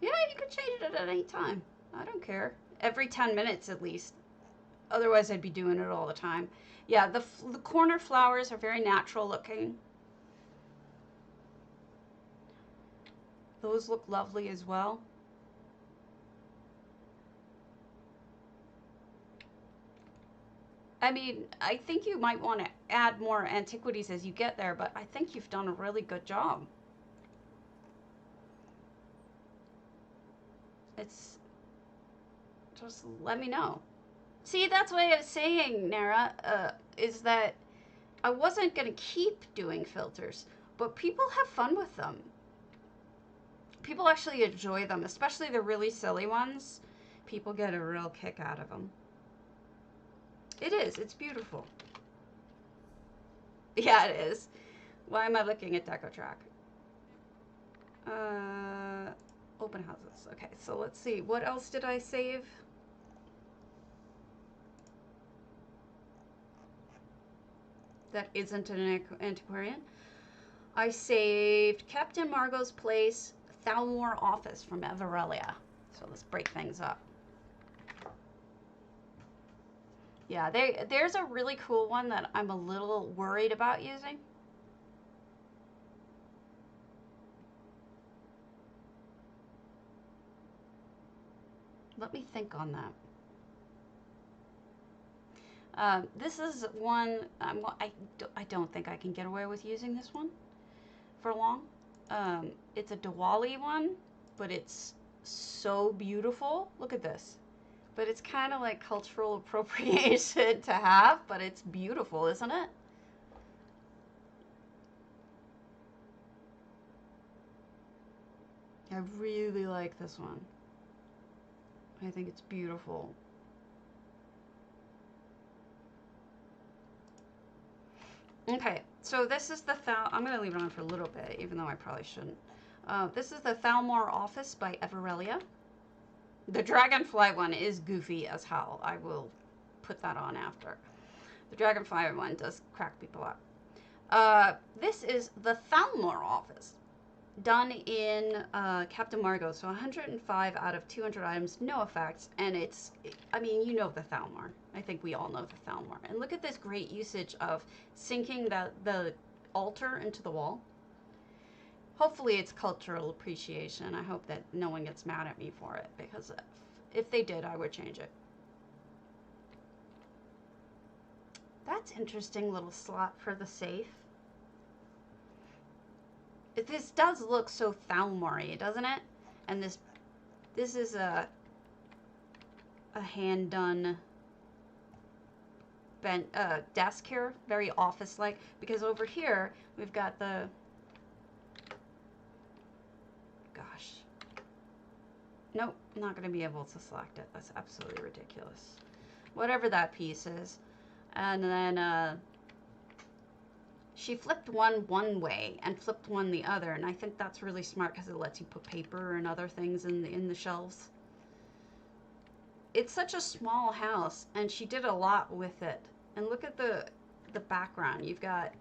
Yeah, you can change it at any time. I don't care. Every 10 minutes at least. Otherwise, I'd be doing it all the time. Yeah, the corner flowers are very natural looking. Those look lovely as well. I mean, I think you might want to add more antiquities as you get there, but I think you've done a really good job. It's... just let me know. See, that's what I was saying, Nara, is that I wasn't going to keep doing filters, but people have fun with them. People actually enjoy them, especially the really silly ones. People get a real kick out of them. It is. It's beautiful. Yeah, it is. Why am I looking at DecoTrack? Open houses. Okay, so let's see. What else did I save? That isn't an antiquarian. I saved Captain Margot's Place, Thalmor Office from Everelia. So let's break things up. Yeah, there's a really cool one that I'm a little worried about using. Let me think on that. This is one, I don't think I can get away with using this one for long. It's a Diwali one, but it's so beautiful. Look at this. But it's kind of like cultural appropriation to have, but it's beautiful, isn't it? I really like this one. I think it's beautiful. Okay, so this is the I'm going to leave it on for a little bit, even though I probably shouldn't. This is the Thalmor Office by Everelia. The Dragonfly one is goofy as hell. I will put that on after. The Dragonfly one does crack people up. This is the Thalmor Office, done in Captain Margot. So 105 out of 200 items, no effects, and I mean, you know the Thalmor. I think we all know the Thalmor. And look at this great usage of sinking the altar into the wall. Hopefully it's cultural appreciation. I hope that no one gets mad at me for it, because if they did, I would change it. That's interesting little slot for the safe. This does look so Thalmor-y, doesn't it? And this is a hand-done desk here, very office-like, because over here we've got the, gosh, nope, I'm not going to be able to select it. That's absolutely ridiculous. Whatever that piece is. And then she flipped one way and flipped one the other, and I think that's really smart because it lets you put paper and other things in the shelves. It's such a small house, and she did a lot with it. And look at the background. You've got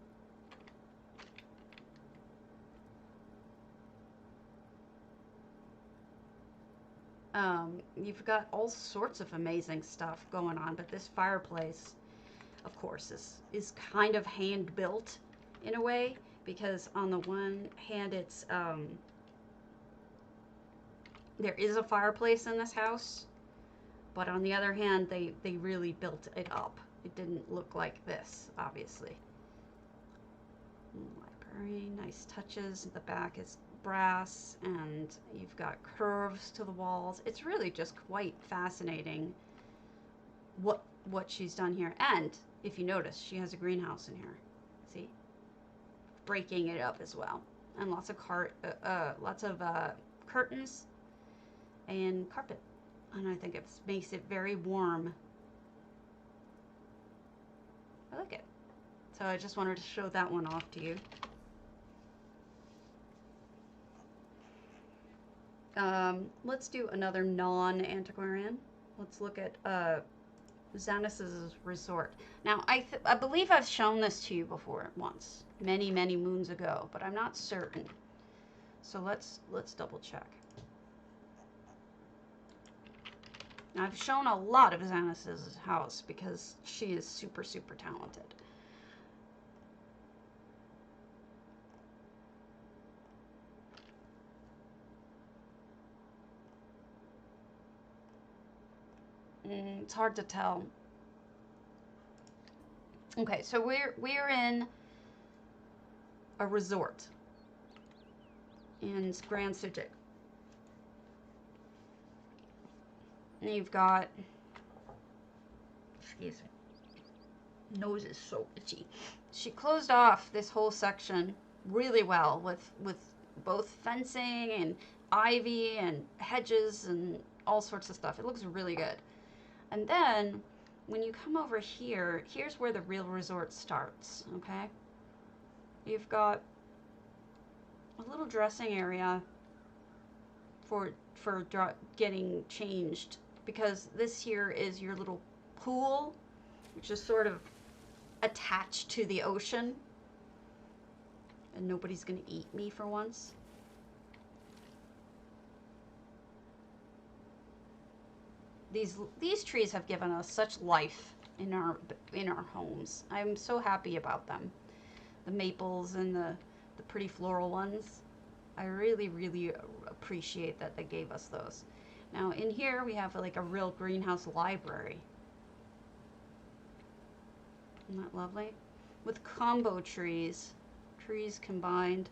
all sorts of amazing stuff going on, but this fireplace, of course, is kind of hand built in a way, because on the one hand it's there is a fireplace in this house, but on the other hand they really built it up. It didn't look like this, obviously. Library, nice touches. The back is brass, and you've got curves to the walls. It's really just quite fascinating what she's done here. And if you notice, she has a greenhouse in here. See, breaking it up as well, and lots of curtains and carpet, and I think it makes it very warm. I like it. So I just wanted to show that one off to you. Let's do another non-antiquarian. Let's look at Xannis's Resort. Now, I believe I've shown this to you before once, many moons ago, but I'm not certain. So let's double check. Now, I've shown a lot of Xannis's house because she is super talented. It's hard to tell. Okay, so we're in a resort in Grand Sujik. And you've got Excuse me. Nose is so itchy. She closed off this whole section really well with both fencing and ivy and hedges and all sorts of stuff. It looks really good. And then when you come over here, here's where the real resort starts, okay? You've got a little dressing area for getting changed, because this here is your little pool, which is sort of attached to the ocean. And nobody's gonna eat me for once. These trees have given us such life in our homes. I'm so happy about them. The maples and the pretty floral ones. I really, really appreciate that they gave us those. Now in here we have like a real greenhouse library. Isn't that lovely? With combo trees combined.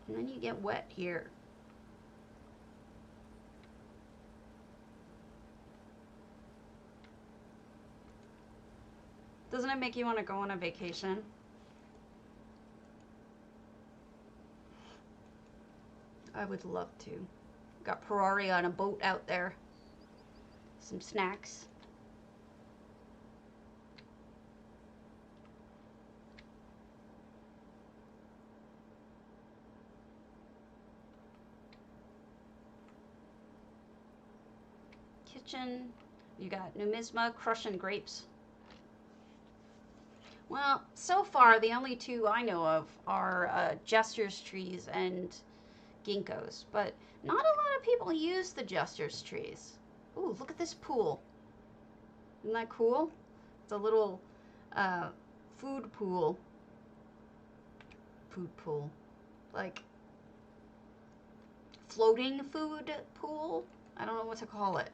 And then you get wet here. Doesn't it make you want to go on a vacation? I would love to. Got Ferrari on a boat out there. Some snacks. Kitchen. You got numisma, crushing grapes. Well, so far the only two I know of are Jester's trees and ginkgos, but not a lot of people use the Jester's trees. Ooh, look at this pool. Isn't that cool? It's a little food pool. Food pool. Like floating food pool? I don't know what to call it.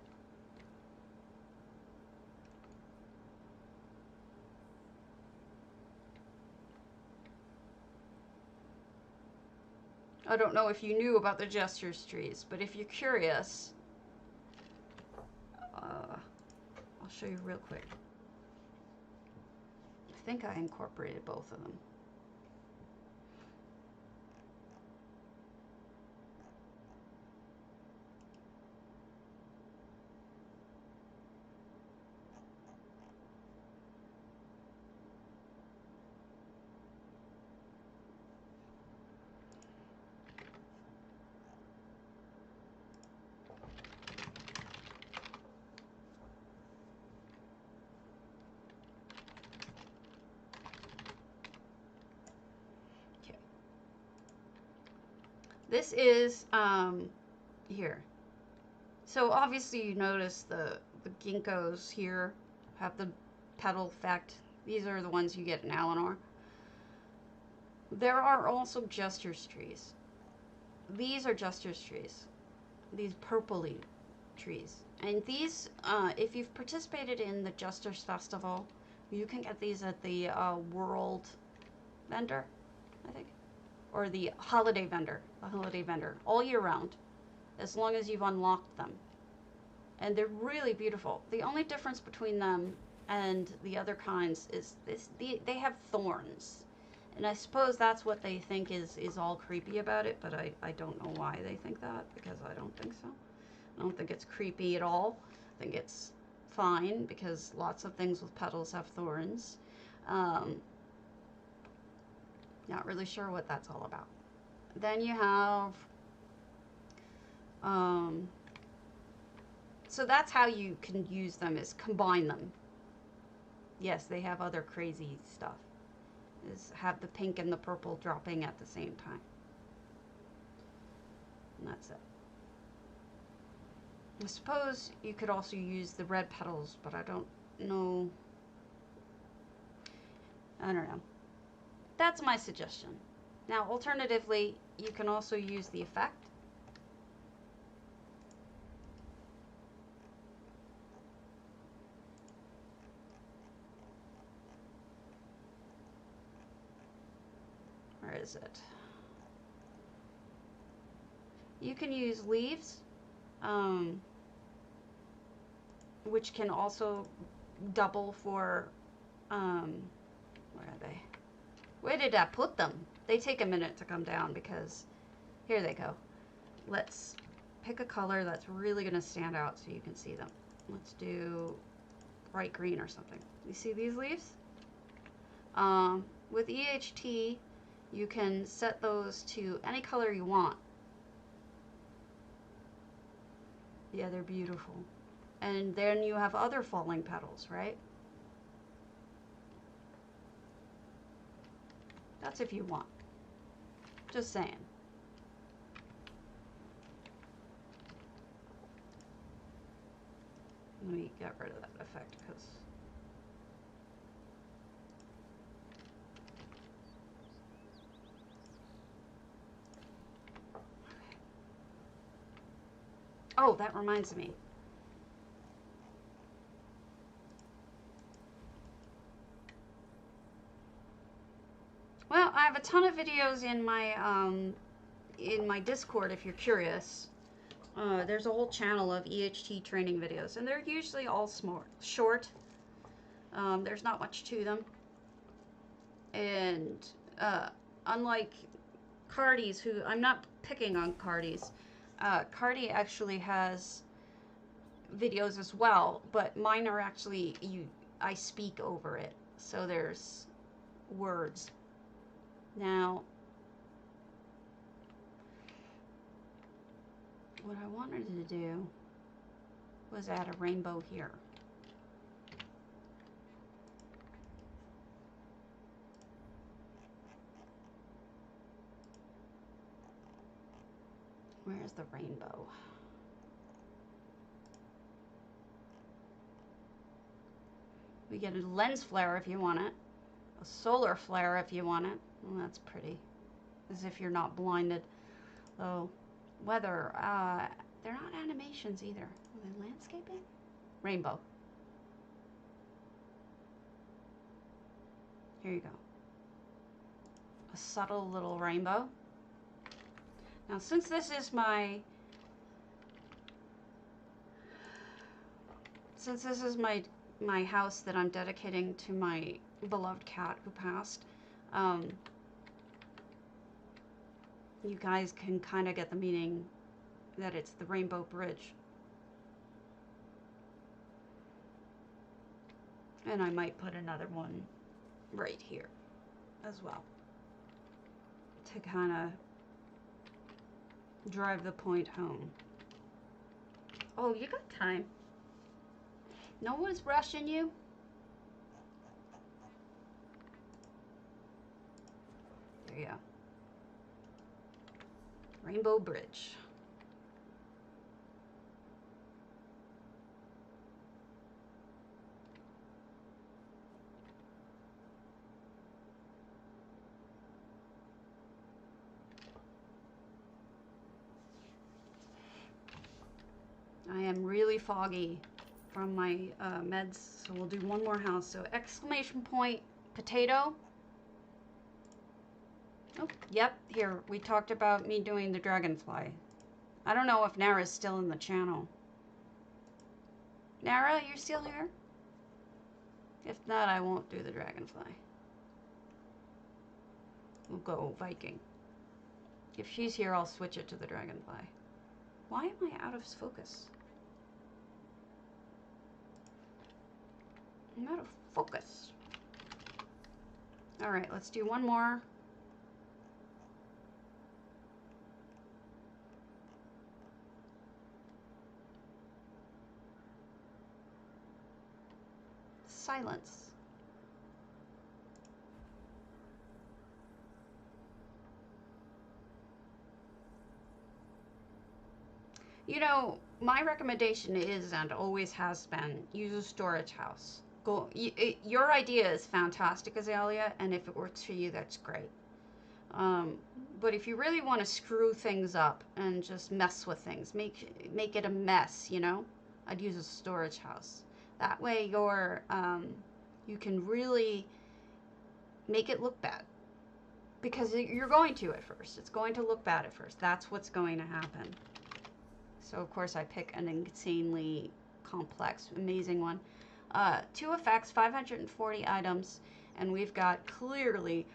I don't know if you knew about the Jester's trees, but if you're curious, I'll show you real quick. I think I incorporated both of them. This is here. So obviously you notice the ginkgos here have the petal effect. These are the ones you get in Eleanor. There are also Jester's trees. These are Jester's trees. These purpley trees. And these, if you've participated in the Jester's Festival, you can get these at the World vendor, I think. Or the holiday vendor, all year round, as long as you've unlocked them. And they're really beautiful. The only difference between them and the other kinds is they have thorns. And I suppose that's what they think is all creepy about it, but I don't know why they think that, because I don't think so. I don't think it's creepy at all. I think it's fine, because lots of things with petals have thorns. Not really sure what that's all about. Then you have, so that's how you can use them, is combine them. Yes, they have other crazy stuff. Is have the pink and the purple dropping at the same time. And that's it. I suppose you could also use the red petals, but I don't know. I don't know. That's my suggestion. Now, alternatively, you can also use the effect. Where is it? You can use leaves. which can also double for, where are they? Where did I put them? They take a minute to come down because, here they go. Let's pick a color that's really going to stand out so you can see them. Let's do bright green or something. You see these leaves? With EHT, you can set those to any color you want. Yeah, they're beautiful. And then you have other falling petals, right? That's if you want. Just saying. Let me get rid of that effect because oh, that reminds me. Well, I have a ton of videos in my Discord if you're curious. There's a whole channel of EHT training videos, and they're usually all short. There's not much to them. And unlike Cardi's, who I'm not picking on Cardi's, Cardi actually has videos as well, but mine are actually I speak over it, so there's words. Now, what I wanted to do was add a rainbow here. Where's the rainbow? We get a lens flare if you want it, a solar flare if you want it. Well, that's pretty, as if you're not blinded. Though, weather, they're not animations either. Are they landscaping? Rainbow. Here you go. A subtle little rainbow. Now, since this is my house that I'm dedicating to my beloved cat who passed, you guys can kind of get the meaning that it's the Rainbow Bridge. And I might put another one right here as well to kind of drive the point home. Oh, you got time. No one's rushing you. There you go. Rainbow Bridge. I am really foggy from my meds, so we'll do one more house. So exclamation point, potato. Oh, yep, here, we talked about me doing the dragonfly. I don't know if Nara's still in the channel. Nara, you're still here? If not, I won't do the dragonfly. We'll go Viking. If she's here, I'll switch it to the dragonfly. Why am I out of focus? I'm out of focus. All right, let's do one more. Silence. You know, my recommendation is and always has been use a storage house. Your idea is fantastic, Azalea, and if it works for you, that's great. But if you really want to screw things up and just mess with things, make it a mess, you know, I'd use a storage house. That way you can really make it look bad. Because you're going to at first. It's going to look bad at first. That's what's going to happen. So, of course, I pick an insanely complex, amazing one. 2 effects, 540 items, and we've got clearly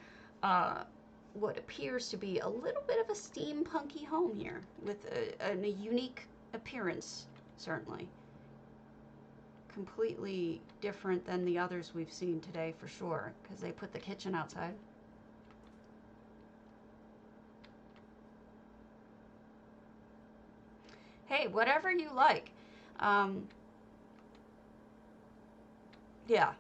what appears to be a little bit of a steampunky home here with a unique appearance, certainly. Completely different than the others we've seen today for sure, because they put the kitchen outside. Hey, whatever you like. Yeah,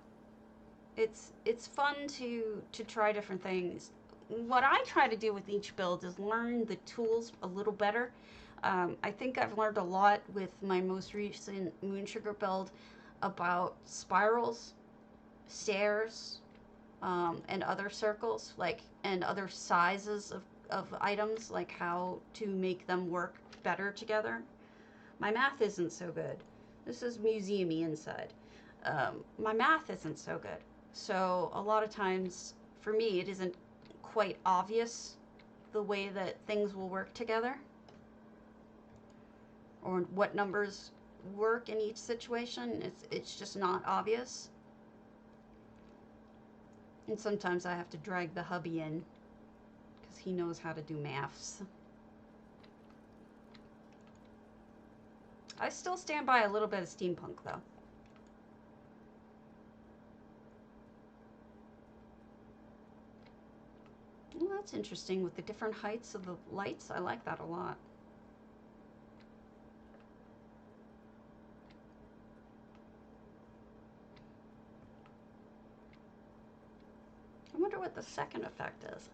it's fun to try different things. What I try to do with each build is learn the tools a little better. I think I've learned a lot with my most recent Moon Sugar build about spirals, stairs, and other circles, and other sizes of items, like how to make them work better together. My math isn't so good. This is museum-y inside. My math isn't so good. So a lot of times, for me, it isn't quite obvious the way that things will work together, or what numbers work in each situation. It's just not obvious. And sometimes I have to drag the hubby in, because he knows how to do maths. I still stand by a little bit of steampunk, though. Well, that's interesting with the different heights of the lights. I like that a lot. I wonder what the second effect is.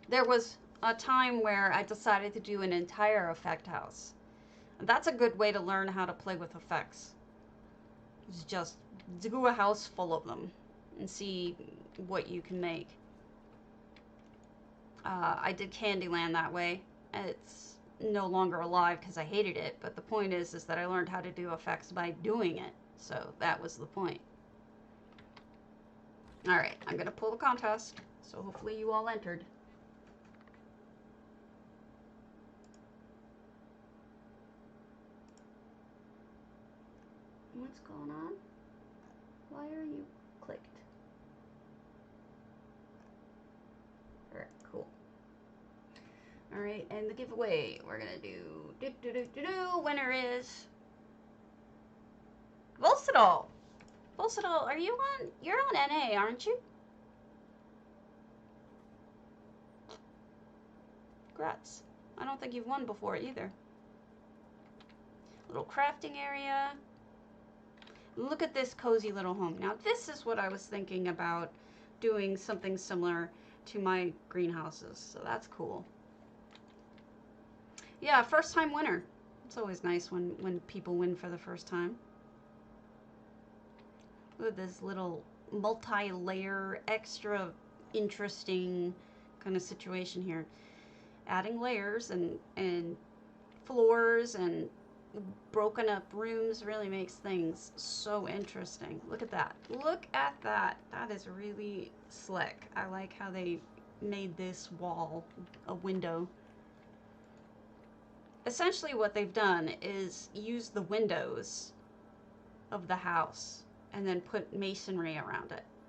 There was a time where I decided to do an entire effect house. That's a good way to learn how to play with effects. It's just do a house full of them and see what you can make. I did Candyland that way. It's no longer alive because I hated it, but the point is that I learned how to do effects by doing it. So that was the point. Alright, I'm going to pull the contest, so hopefully you all entered. What's going on? Why are you clicked? Alright, cool. Alright, and the giveaway we're gonna do. Winner is Volcidol. Volcidol, are you on? You're on NA, aren't you? Congrats. I don't think you've won before either. Little crafting area. Look at this cozy little home. Now this is what I was thinking about, doing something similar to my greenhouses. So that's cool. Yeah, first time winner. It's always nice when people win for the first time. Look at this little multi-layer, extra interesting kind of situation here. Adding layers and floors and broken up rooms really makes things so interesting. Look at that. Look at that. That is really slick. I like how they made this wall a window. Essentially what they've done is use the windows of the house and then put masonry around it.